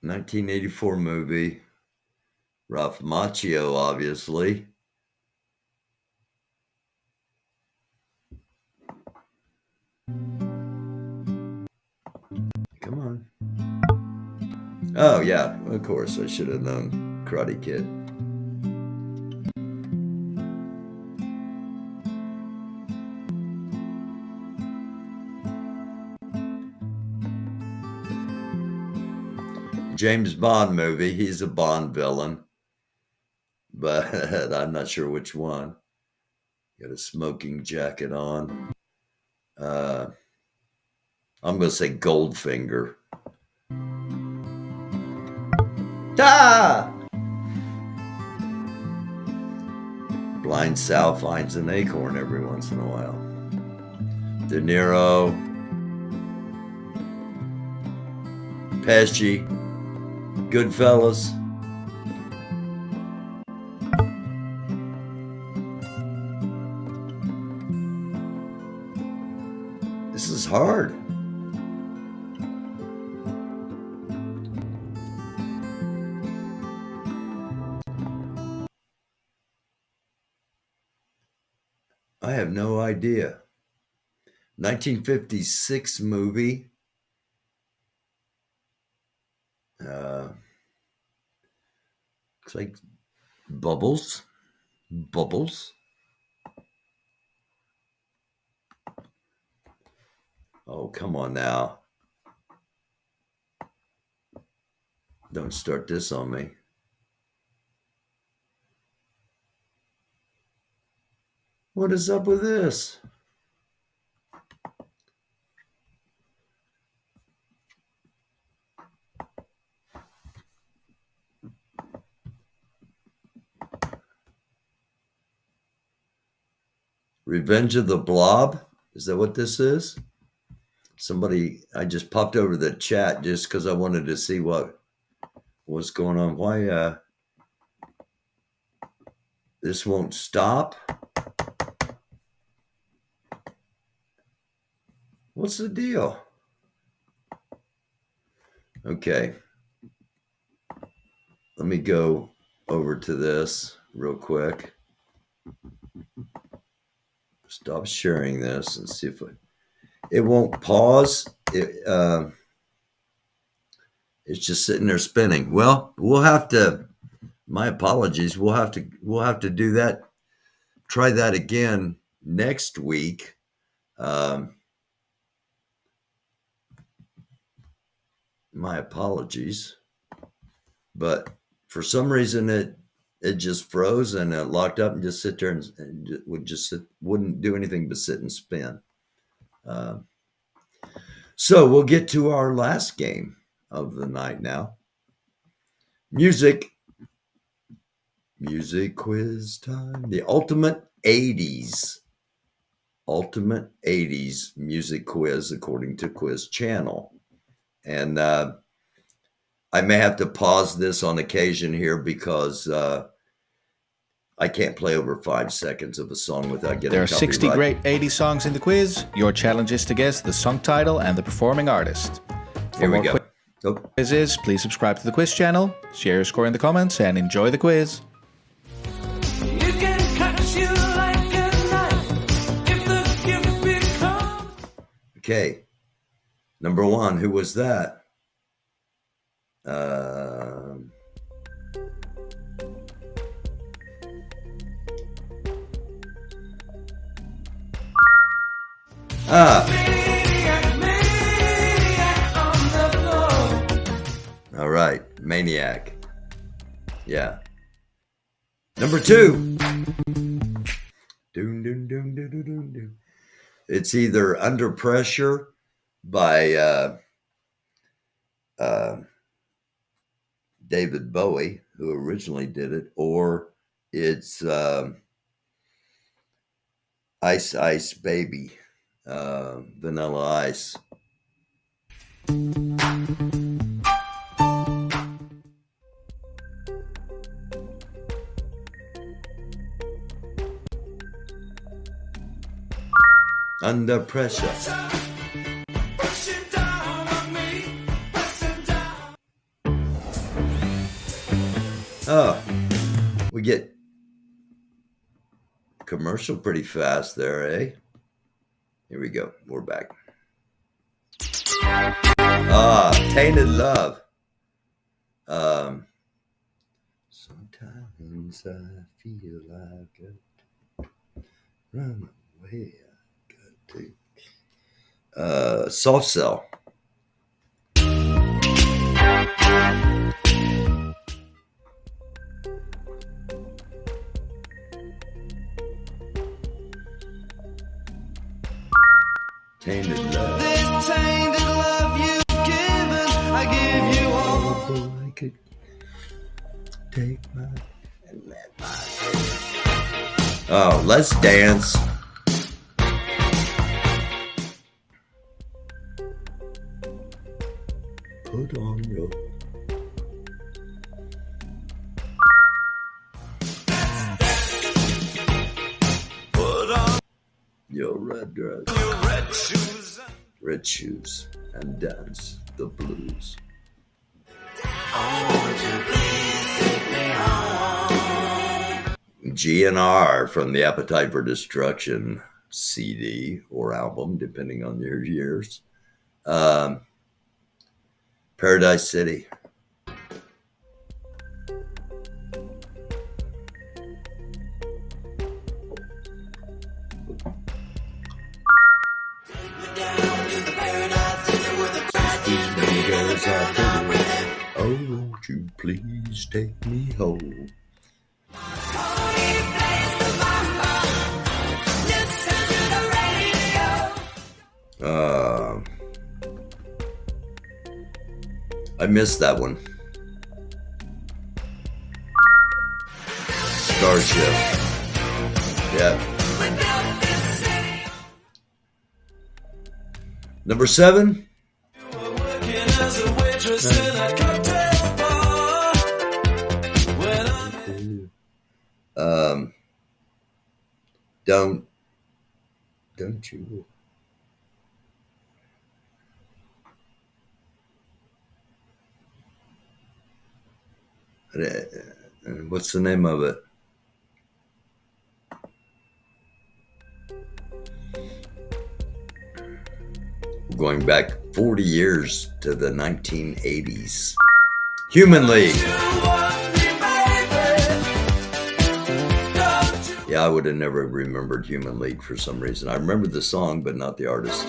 Speaker 1: (1984) movie. Ralph Macchio, obviously. Come on. Oh, yeah, of course. I should have known. Karate Kid. James Bond movie. He's a Bond villain, but I'm not sure which one. Got a smoking jacket on. I'm going to say Goldfinger. Ah! Blind Sal finds an acorn every once in a while. De Niro. Pesci. Goodfellas. This is hard. I have no idea. 1956 movie. Looks like Bubbles. Bubbles. Oh, come on now. Don't start this on me. What is up with this? Revenge of the Blob? Is that what this is? Somebody, I just popped over the chat just because I wanted to see what's going on. Why this won't stop? What's the deal? Okay. Let me go over to this real quick. Stop sharing this and see if it won't pause. It's just sitting there spinning. Well, we'll have to My apologies. We'll have to do that. Try that again next week. My apologies, but for some reason it just froze and it locked up and just sit there and wouldn't do anything but sit and spin. So we'll get to our last game of the night now. Music quiz time. The ultimate 80s music quiz according to Quiz Channel. And I may have to pause this on occasion here because I can't play over 5 seconds of a song without getting
Speaker 18: There are 60
Speaker 1: copyright.
Speaker 18: great 80s songs in the quiz. Your challenge is to guess the song title and the performing artist.
Speaker 1: Here we go.
Speaker 18: Quizzes, please subscribe to the Quiz Channel, share your score in the comments, and enjoy the quiz.
Speaker 1: Okay. Number 1, who was that? All right, Maniac. Yeah. Number 2. It's either Under Pressure by David Bowie, who originally did it, or it's Ice Ice Baby, Vanilla Ice. Under Pressure. Oh, we get commercial pretty fast there, eh? Here we go. We're back. Tainted Love. Sometimes I feel like I run away. Soft Cell. Tainted Love.
Speaker 19: This tainted love you've given, I give you all.
Speaker 1: Although I could take my and let my. Oh, Let's Dance. Put on your red dress,
Speaker 19: your red
Speaker 1: shoes, and dance the blues. GNR from the Appetite for Destruction CD or album, depending on your years. Paradise City. Oh, won't you please take me home? I missed that one. Starship. Yeah. Number 7. Don't you? What's the name of it? Going back 40 years to the 1980s. Human League. Yeah, I would have never remembered Human League for some reason. I remember the song, but not the artist.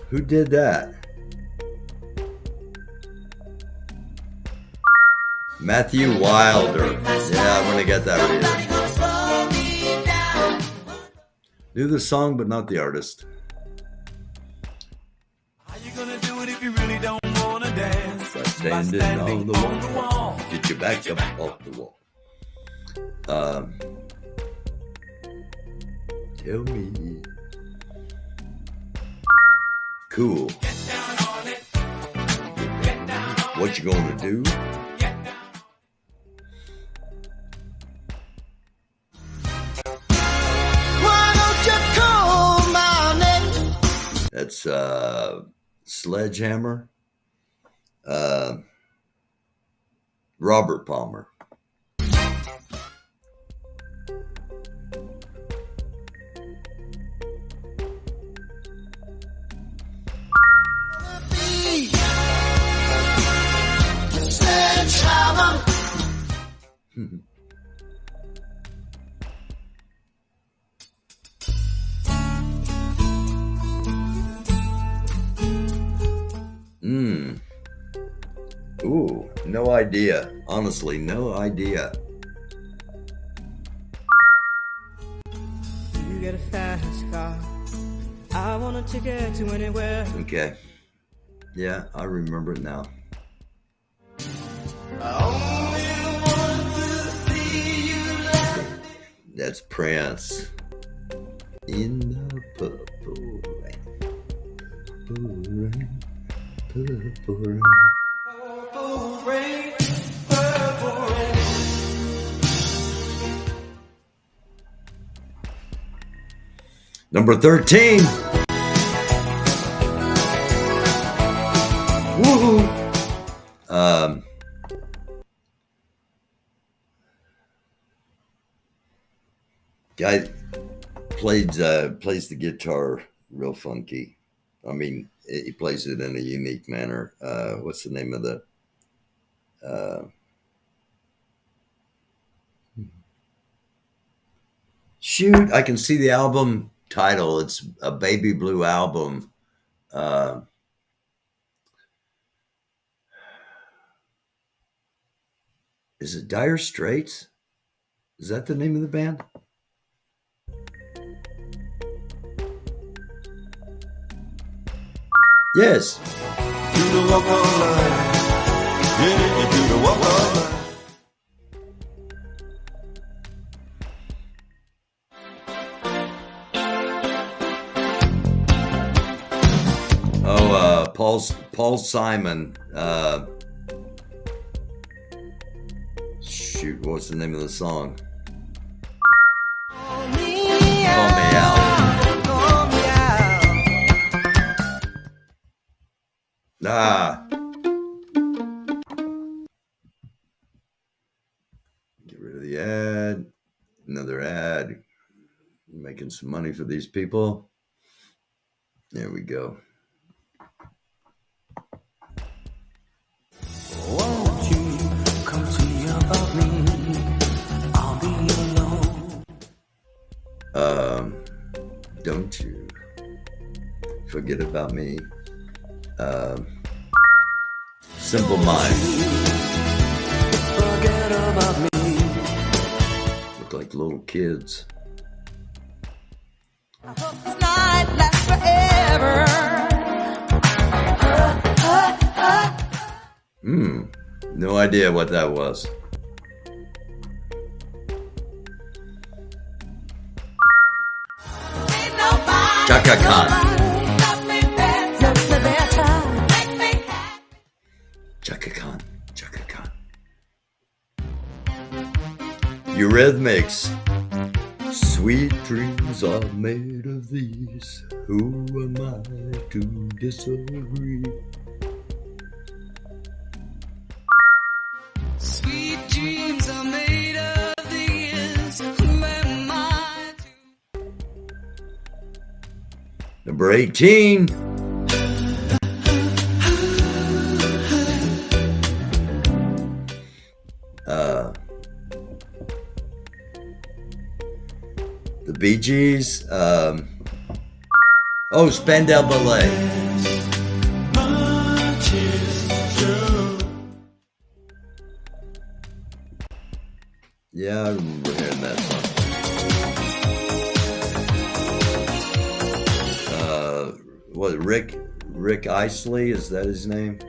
Speaker 1: Who did that? Matthew Wilder. Yeah, I'm gonna get that right. Knew the song, but not the artist.
Speaker 19: How you gonna do it if you really don't wanna dance?
Speaker 1: By standing on the wall. Get your back up off the wall. Tell me. Cool. What you gonna do?
Speaker 19: Why don't you call my name?
Speaker 1: That's Sledgehammer. Robert Palmer. Ooh, no idea. Honestly, no idea.
Speaker 19: You get a fast car. I want a ticket to anywhere.
Speaker 1: Okay. Yeah, I remember it now. That's Prince. In the purple rain. Purple rain. Purple rain.
Speaker 19: Purple rain, purple rain.
Speaker 1: Number 13. Woohoo! Guy plays the guitar real funky. I mean, he plays it in a unique manner. What's the name of the? Shoot, I can see the album title. It's a Baby Blue album. Is it Dire Straits? Is that the name of the band? Yes.
Speaker 19: Do the walk of life. Yeah, you do the walk of life.
Speaker 1: Oh, Paul Simon. Shoot, what's the name of the song? Call me out. Ah. Get rid of the ad. Another ad. Making some money for these people. There we go.
Speaker 19: Won't you come see about me? I'll be alone.
Speaker 1: Don't you forget about me. Simple Minds.
Speaker 19: Forget about me.
Speaker 1: Look like little kids.
Speaker 19: I hope this night lasts forever.
Speaker 1: No idea what that was. Chaka Khan. Chaka Khan. Chaka Khan. Eurythmics. Sweet dreams are made of these. Who am I to disagree?
Speaker 19: Sweet dreams are made of these. Who am I to...
Speaker 1: Number 18. The Bee Gees. Spandau Ballet. Yeah, I remember hearing that song. What, Rick Isley, is that his name?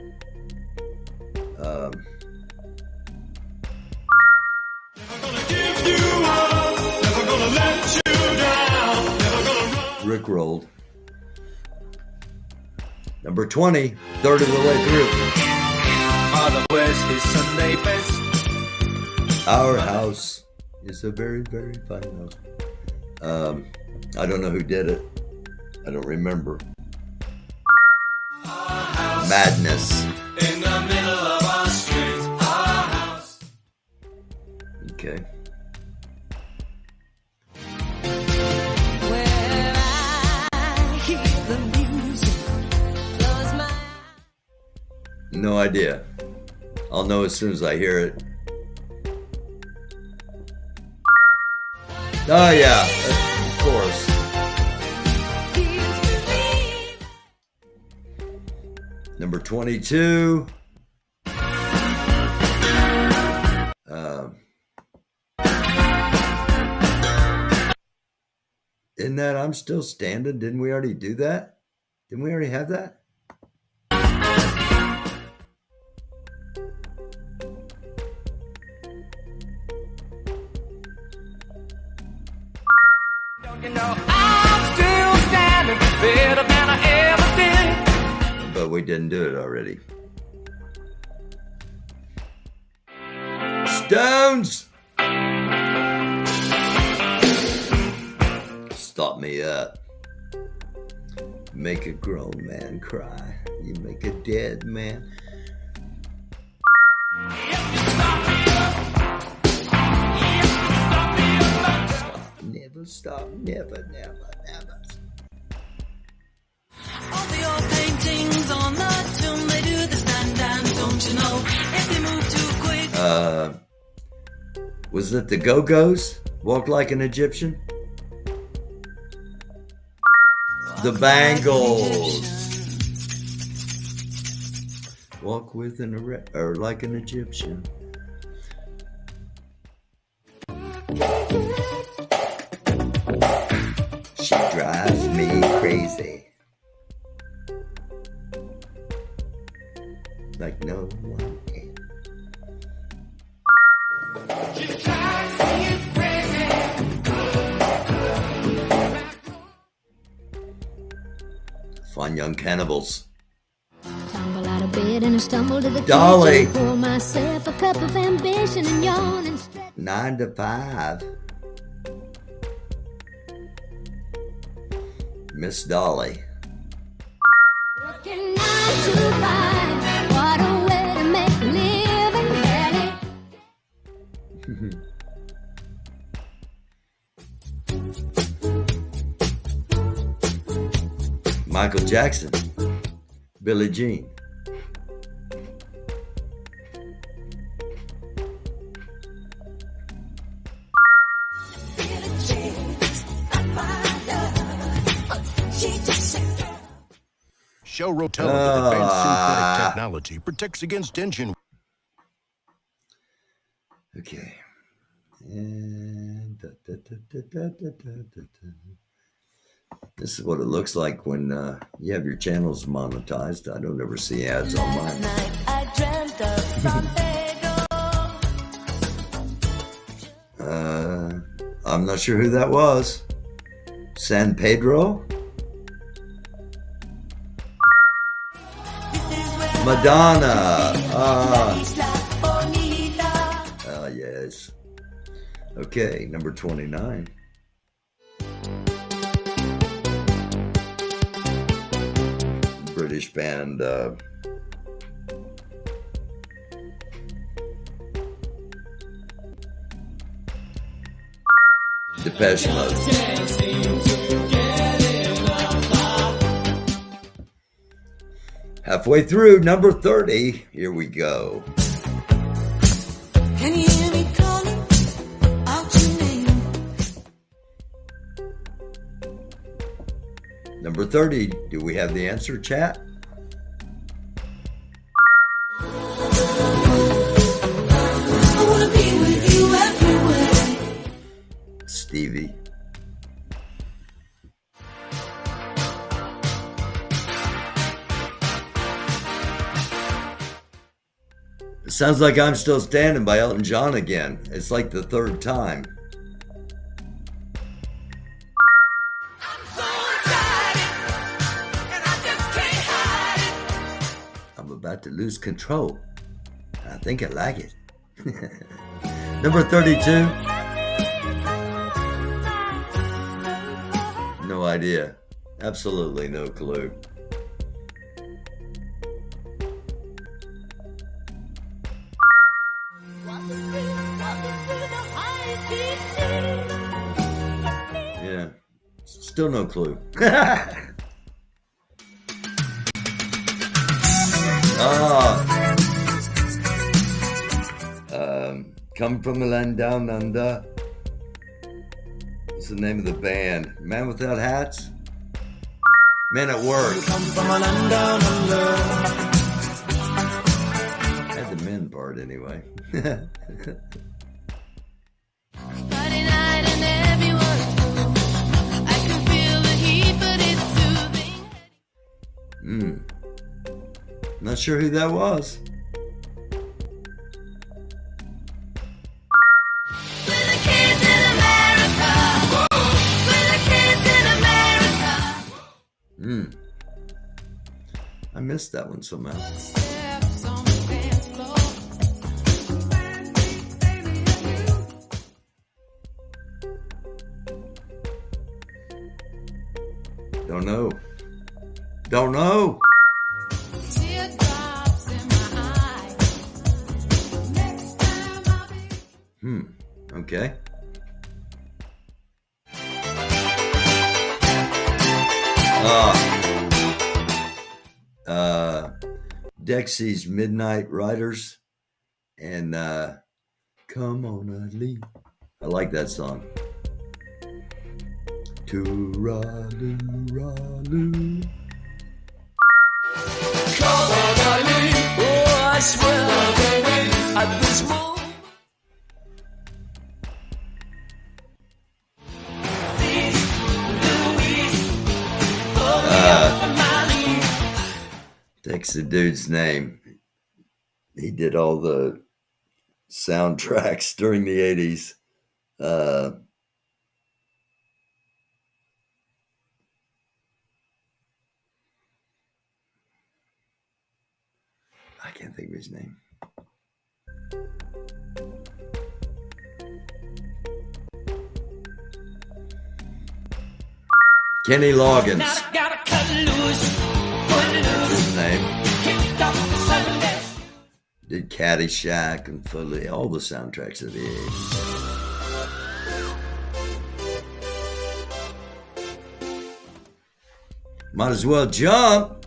Speaker 1: Rick rolled. Number 20, third of the way through. Our house is a very, very fine house. I don't know who did it. I don't remember. Madness. In the middle of our street, our house. Okay. No idea. I'll know as soon as I hear it. Oh yeah, of course. Number 22. In that I'm Still Standing. Didn't we already do that? Didn't we already have that?
Speaker 19: You know, I'm still standing better than I ever did.
Speaker 1: But we didn't do it already. Stones! Stop me up. Make a grown man cry. You make a dead man. Stop, never.
Speaker 19: All the old paintings on the tomb, they do the stand dance, don't you know? If they move too quick.
Speaker 1: Was it the Go-Go's? Walk Like an Egyptian? The Bangles. Walk with or like an Egyptian. She drives me crazy. Like no one can.
Speaker 19: She drives me crazy.
Speaker 1: Fun Young Cannibals.
Speaker 20: Tumble out of bed and I stumble to the
Speaker 1: Dolly.
Speaker 20: kitchen. Pour myself a cup of ambition and yawn and stretch.
Speaker 1: 9 to 5. Miss Dolly.
Speaker 20: Working 9 to 5. What a way to make a living, Daddy.
Speaker 1: Michael Jackson. Billie Jean.
Speaker 21: Show Rotella that advanced synthetic technology protects against engine.
Speaker 1: Okay. And this is what it looks like when you have your channels monetized. I don't ever see ads on mine.
Speaker 19: I dreamt of San
Speaker 1: I'm not sure who that was. San Pedro? Madonna. Yes. Okay, number 29. British band. Depeche Mode. Halfway through, number 30. Here we go.
Speaker 19: Can you
Speaker 1: Number 30, do we have the answer, chat?
Speaker 19: I wanna be with you everywhere.
Speaker 1: Stevie. It sounds like I'm Still Standing by Elton John again. It's like the third time. I'm about to lose control. I think I like it. Number 32. No idea. Absolutely no clue. Yeah. Still no clue. Come from the land down under. What's the name of the band? Man Without Hats? Men at Work.
Speaker 19: Come from a land down under.
Speaker 1: Had the men part anyway.
Speaker 19: Friday night and everyone's cool. I can feel the heat, but it's soothing.
Speaker 1: Not sure who that was.
Speaker 19: We're the kids in America. We're the kids in America.
Speaker 1: I missed that one somehow. Don't know. Don't know.
Speaker 19: Teardrops in my eyes. Next time I'll be.
Speaker 1: Okay. Dexy's Midnight Riders and Come On Ali. I like that song. Tooraloo, raloo.
Speaker 19: Come on, Eileen. Oh, I swear at this moment.
Speaker 1: That's the dude's name. He did all the soundtracks during the 80s. I can't think of his name. Kenny Loggins. That's his name. Did Caddyshack and Footloose, all the soundtracks of the 80s. Might as well jump.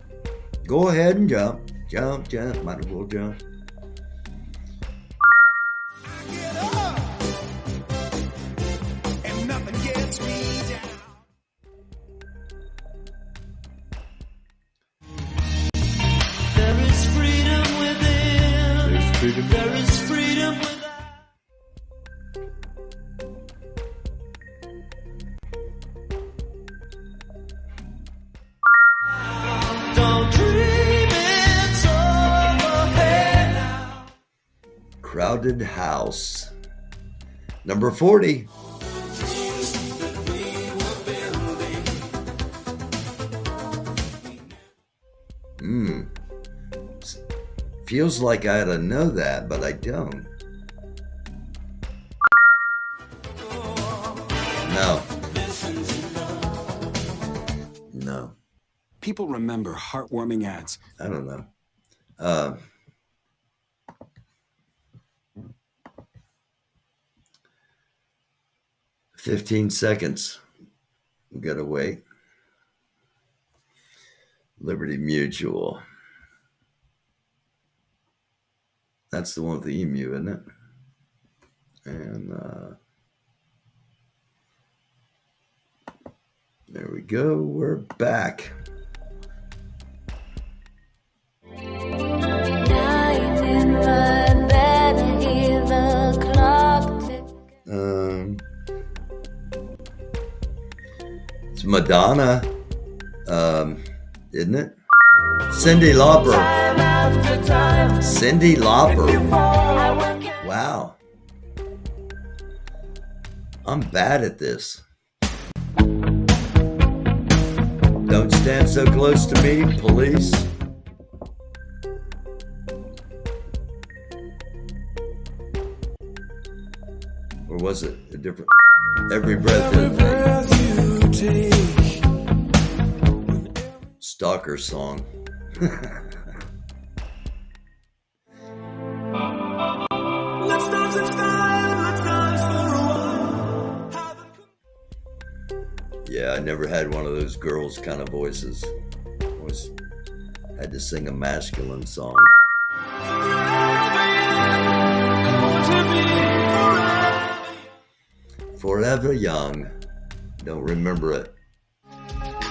Speaker 1: Go ahead and jump. Jump, jump. Might as well jump.
Speaker 19: And nothing gets me down. There is freedom within.
Speaker 1: There's freedom.
Speaker 19: There is freedom without. Don't dream it's overhead now.
Speaker 1: Crowded House. Number 40. Feels like I ought to know that, but I don't. No. No.
Speaker 4: People remember heartwarming ads.
Speaker 1: I don't know. 15 seconds. We gotta wait. Liberty Mutual. That's the one with the emu, isn't it? And There we go. We're back. It's Madonna, isn't it? Cyndi Lauper. Cyndi Lauper. Wow. I'm bad at this. Don't stand so close to me, police. Or was it a different? Every breath you take. Stalker song. Yeah, I never had one of those girls kind of voices. Always had to sing a masculine song. Forever Young. Don't remember it.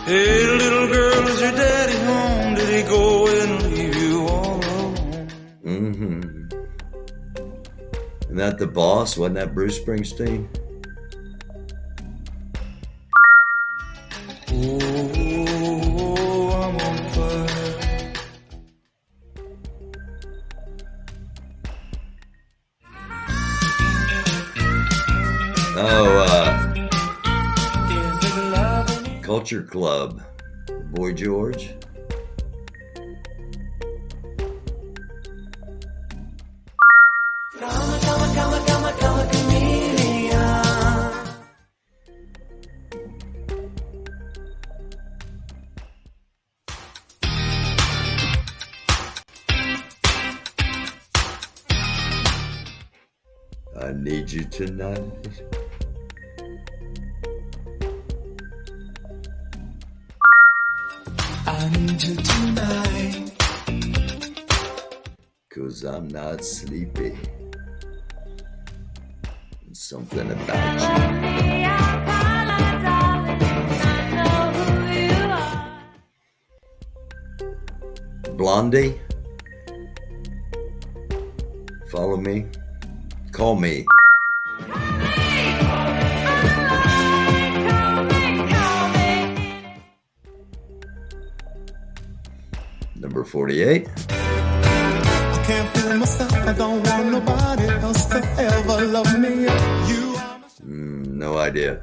Speaker 19: Hey, little girl, is your daddy home? Did he go and leave you all alone?
Speaker 1: Mm-hmm. Isn't that The Boss? Wasn't that Bruce Springsteen?
Speaker 19: Oh, I'm on fire.
Speaker 1: Culture Club. Boy George. I need you tonight.
Speaker 19: I need you tonight.
Speaker 1: 'Cause I'm not sleepy. Something about you. Blondie. Follow me. Call me. Number 48.
Speaker 19: I can't feel myself. I don't want nobody else to ever love me. You are
Speaker 1: No idea.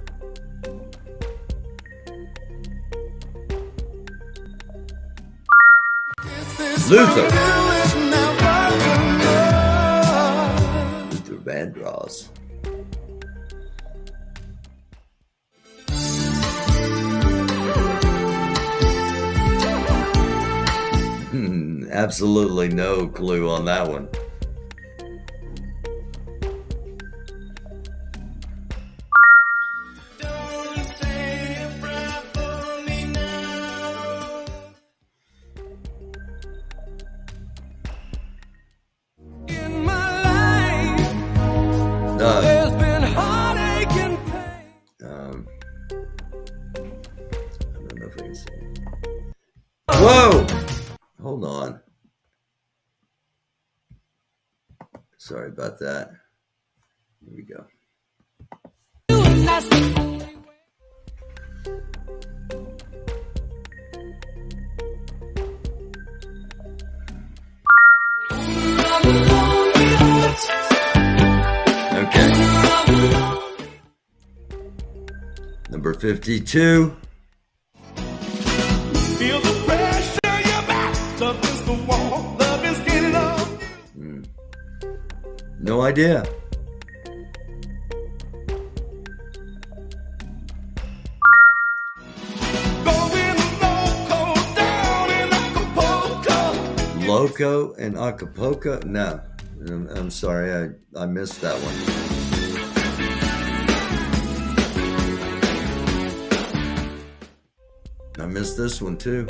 Speaker 1: Luther. Luther Vandross. Absolutely no clue on that one. Whoa! Hold on. Sorry about that. Here we go. Okay. Number 52.
Speaker 19: feel the pressure, your back up against the wall. Love is getting on.
Speaker 1: No idea. Loco and Acapulco? No. I'm sorry, I missed that one. I missed this one too.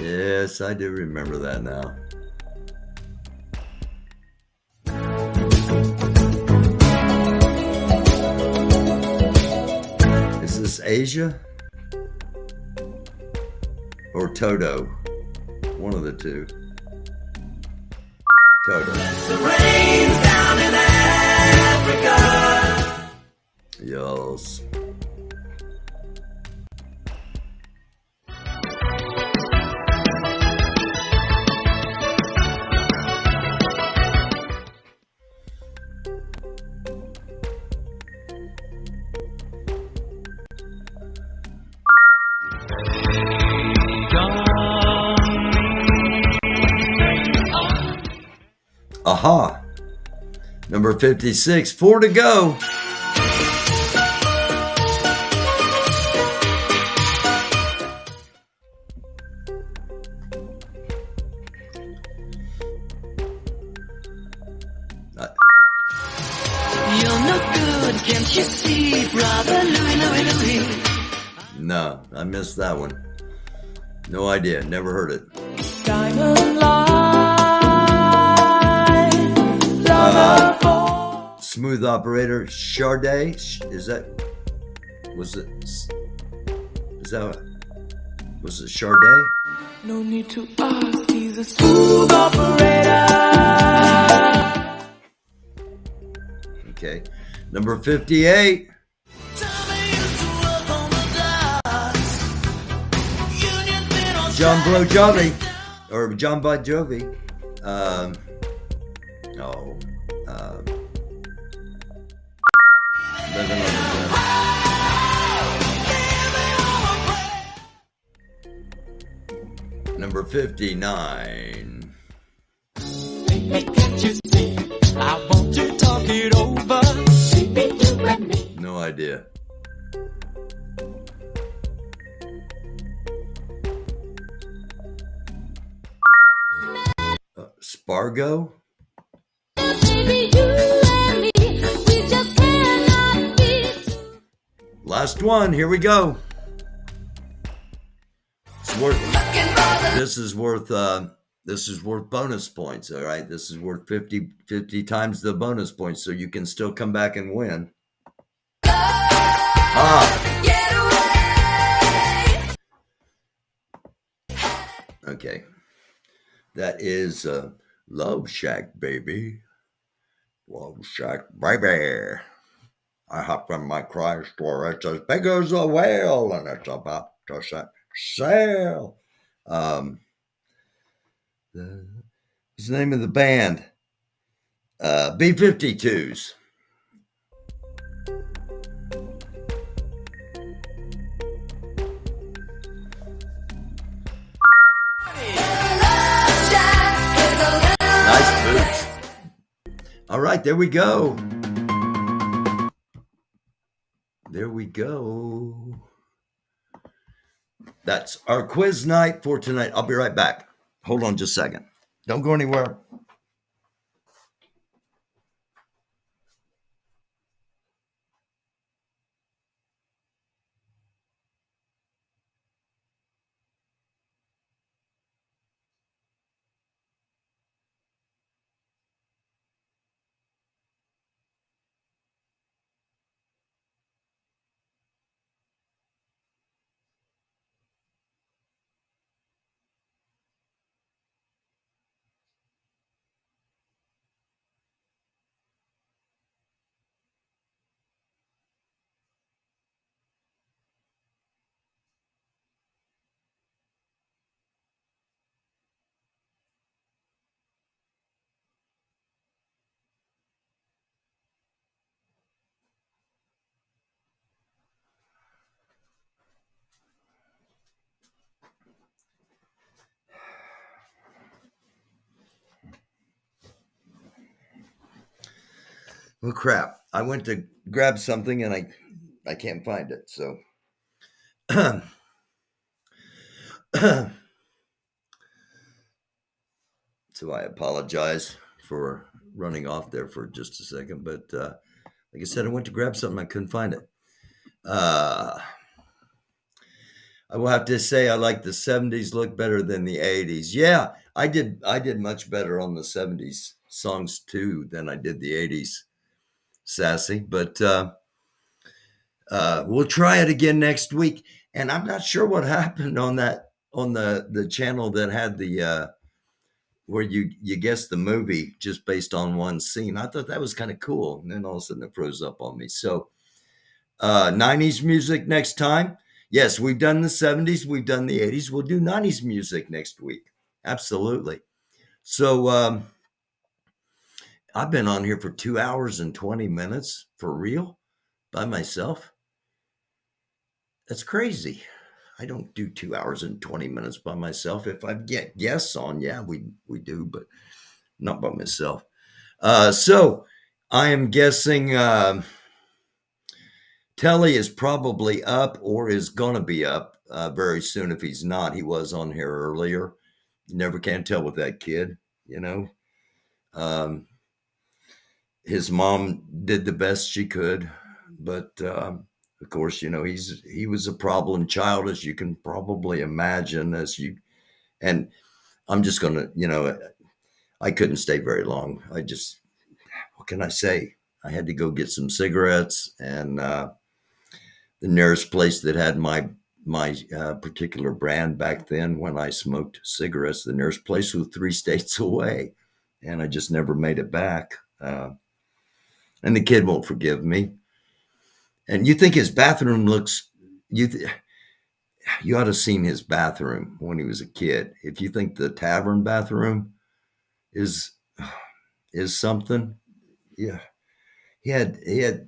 Speaker 1: Yes, I do remember that now. Asia or Toto. One of the two. Toto. Yes. Aha. Number 56. 4 to go.
Speaker 19: You're no good, can't you see, brother Louie?
Speaker 1: No, I missed that one. No idea. Never heard it.
Speaker 19: Diamond light,
Speaker 1: Smooth operator. Sade. Was it Sade?
Speaker 19: no need to ask, he's a smooth operator.
Speaker 1: Okay. Number 58. John Bon Jovi. Or John Bon Jovi. Living on the Rim. Number 59.
Speaker 19: Can't you see? I want to talk it over.
Speaker 1: No idea. Spargo? Last one. Here we go. This is worth bonus points. All right. This is worth 50 times the bonus points, so you can still come back and win. Okay. That is Love Shack, baby. Love Shack, baby. I hopped on my Chrysler. It's as big as a whale, and it's about to set sail. What's the name of the band? B-52s. Nice boots. All right, there we go. There we go. That's our quiz night for tonight. I'll be right back. Hold on just a second. Don't go anywhere. Well, crap. I went to grab something and I can't find it. So, so I apologize for running off there for just a second. But like I said, I went to grab something. I couldn't find it. I will have to say I like the 70s look better than the 80s. Yeah, I did much better on the 70s songs too than I did the 80s. Sassy, but We'll try it again next week. And I'm not sure what happened on the channel that had the where you guess the movie just based on one scene. I thought that was kind of cool. And then all of a sudden it froze up on me. So 90s music next time. Yes, we've done the 70s, we've done the 80s. We'll do 90s music next week. Absolutely. So I've been on here for 2 hours and 20 minutes for real by myself. That's crazy. I don't do 2 hours and 20 minutes by myself. If I get guests on, yeah, we do, but not by myself. So I am guessing Telly is probably up or is going to be up very soon. If he's not, he was on here earlier. You never can tell with that kid, you know. His mom did the best she could, but of course, you know, he was a problem child, as you can probably imagine. And I'm just gonna, you know, I couldn't stay very long. What can I say? I had to go get some cigarettes, and the nearest place that had my particular brand back then, when I smoked cigarettes, the nearest place was 3 states away, and I just never made it back. And the kid won't forgive me. And you think his bathroom looks, you ought to have seen his bathroom when he was a kid. If you think the tavern bathroom is something, yeah, he had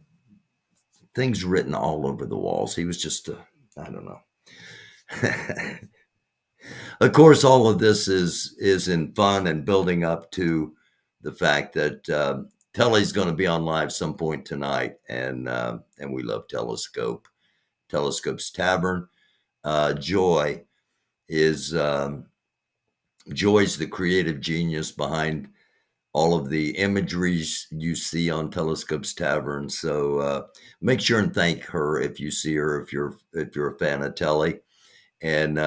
Speaker 1: things written all over the walls. He was just I don't know. Of course, all of this is in fun and building up to the fact that Telly's going to be on live some point tonight, and we love Telescope's Tavern. Joy's the creative genius behind all of the imageries you see on Telescope's Tavern. So make sure and thank her if you see her, if you're a fan of Telly. And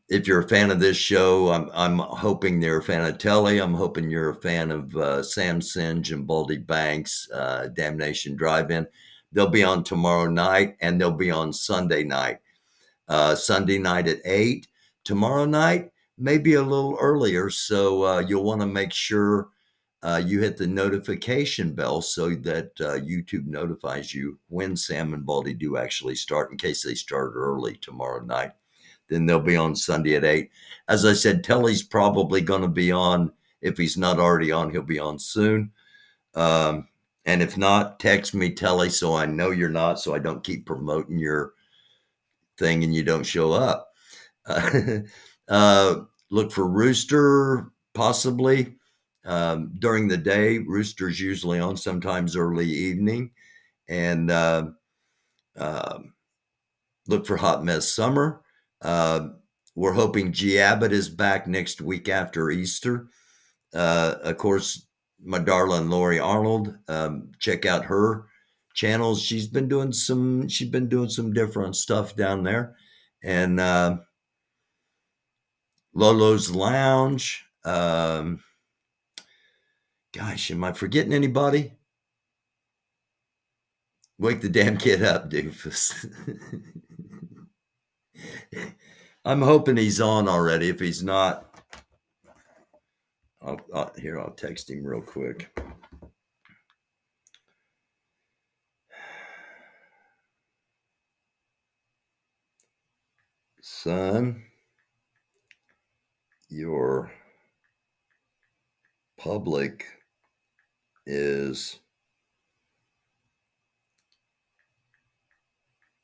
Speaker 1: if you're a fan of this show, I'm hoping they're a fan of Telly. I'm hoping you're a fan of Sam Singe and Baldy Banks, Damnation Drive-In. They'll be on tomorrow night, and they'll be on Sunday night. Sunday night at 8. Tomorrow night, maybe a little earlier. So you'll want to make sure you hit the notification bell so that YouTube notifies you when Sam and Baldy do actually start, in case they start early tomorrow night. Then they'll be on Sunday at 8. As I said, Telly's probably going to be on. If he's not already on, he'll be on soon. And if not, text me, Telly, so I know you're not, so I don't keep promoting your thing and you don't show up. Look for Rooster, possibly during the day. Rooster's usually on, sometimes early evening. And look for Hot Mess Summer. We're hoping G. Abbott is back next week after Easter. Of course, my darling Lori Arnold. Check out her channels. She's been doing some different stuff down there. And Lolo's Lounge. Gosh, am I forgetting anybody? Wake the damn kid up, doofus. I'm hoping he's on already. If he's not, I'll text him real quick. Son, your public is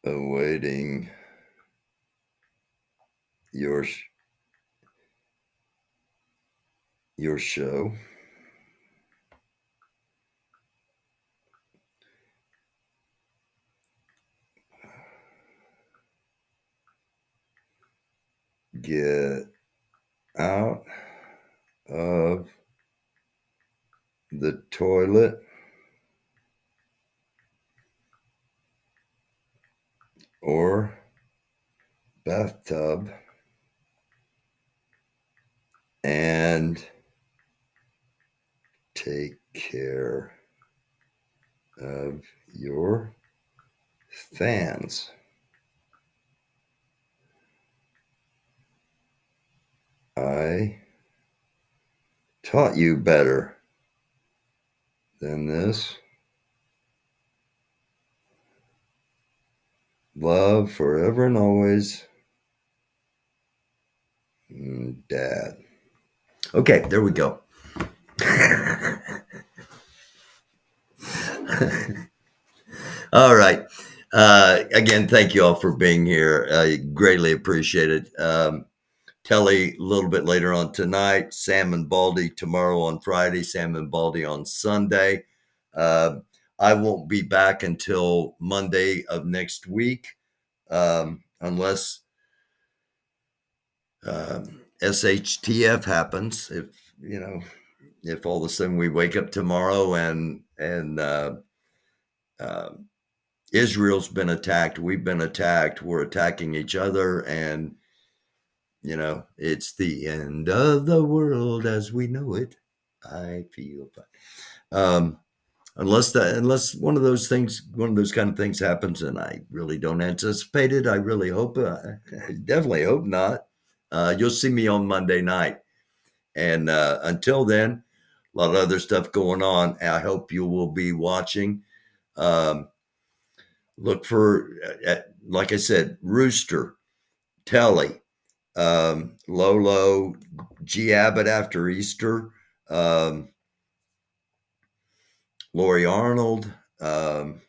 Speaker 1: awaiting your show. Get out of the toilet or bathtub and take care of your fans. I taught you better than this. Love forever and always. Dad. Okay, there we go. All right. Again, thank you all for being here. I greatly appreciate it. Telly a little bit later on tonight, Sam and Baldy tomorrow on Friday, Sam and Baldy on Sunday. I won't be back until Monday of next week, unless SHTF happens. If all of a sudden we wake up tomorrow and Israel's been attacked, we've been attacked, we're attacking each other, and it's the end of the world as we know it. I feel fine. Unless one of those kind of things happens, and I really don't anticipate it. I really hope, I definitely hope not. You'll see me on Monday night. And until then, a lot of other stuff going on. I hope you will be watching. Look for, like I said, Rooster, Telly, Lolo, G. Abbott after Easter, Lori Arnold, of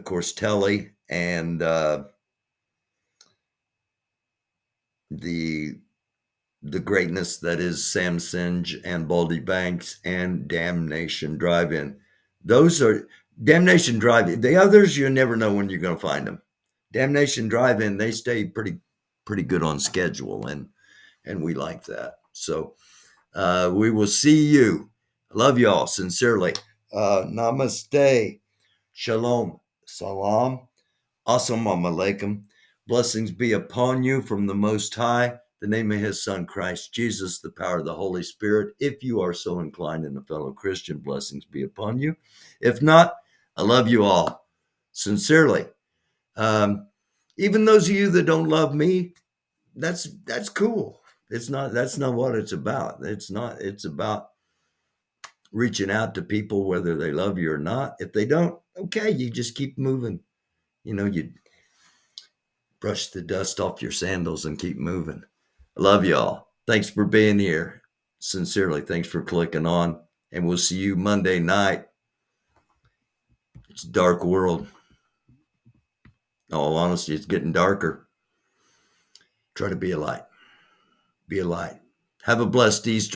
Speaker 1: course, Telly, and the greatness that is Sam Singe and Baldy Banks and Damnation Drive-In. Those are Damnation Drive-In. The others, you never know when you're going to find them. Damnation Drive-In, they stay pretty good on schedule, and we like that. So we will see you. Love y'all sincerely. Namaste. Shalom. Salam. Assalamu alaikum. Blessings be upon you from the Most High, the name of his Son, Christ Jesus, the power of the Holy Spirit. If you are so inclined and a fellow Christian, blessings be upon you. If not, I love you all sincerely. Even those of you that don't love me, that's cool. That's not what it's about. It's about reaching out to people, whether they love you or not. If they don't, okay, you just keep moving. You brush the dust off your sandals and keep moving. I love y'all. Thanks for being here. Sincerely, thanks for clicking on. And we'll see you Monday night. It's a dark world. In all honesty, it's getting darker. Try to be a light. Be a light. Have a blessed Easter.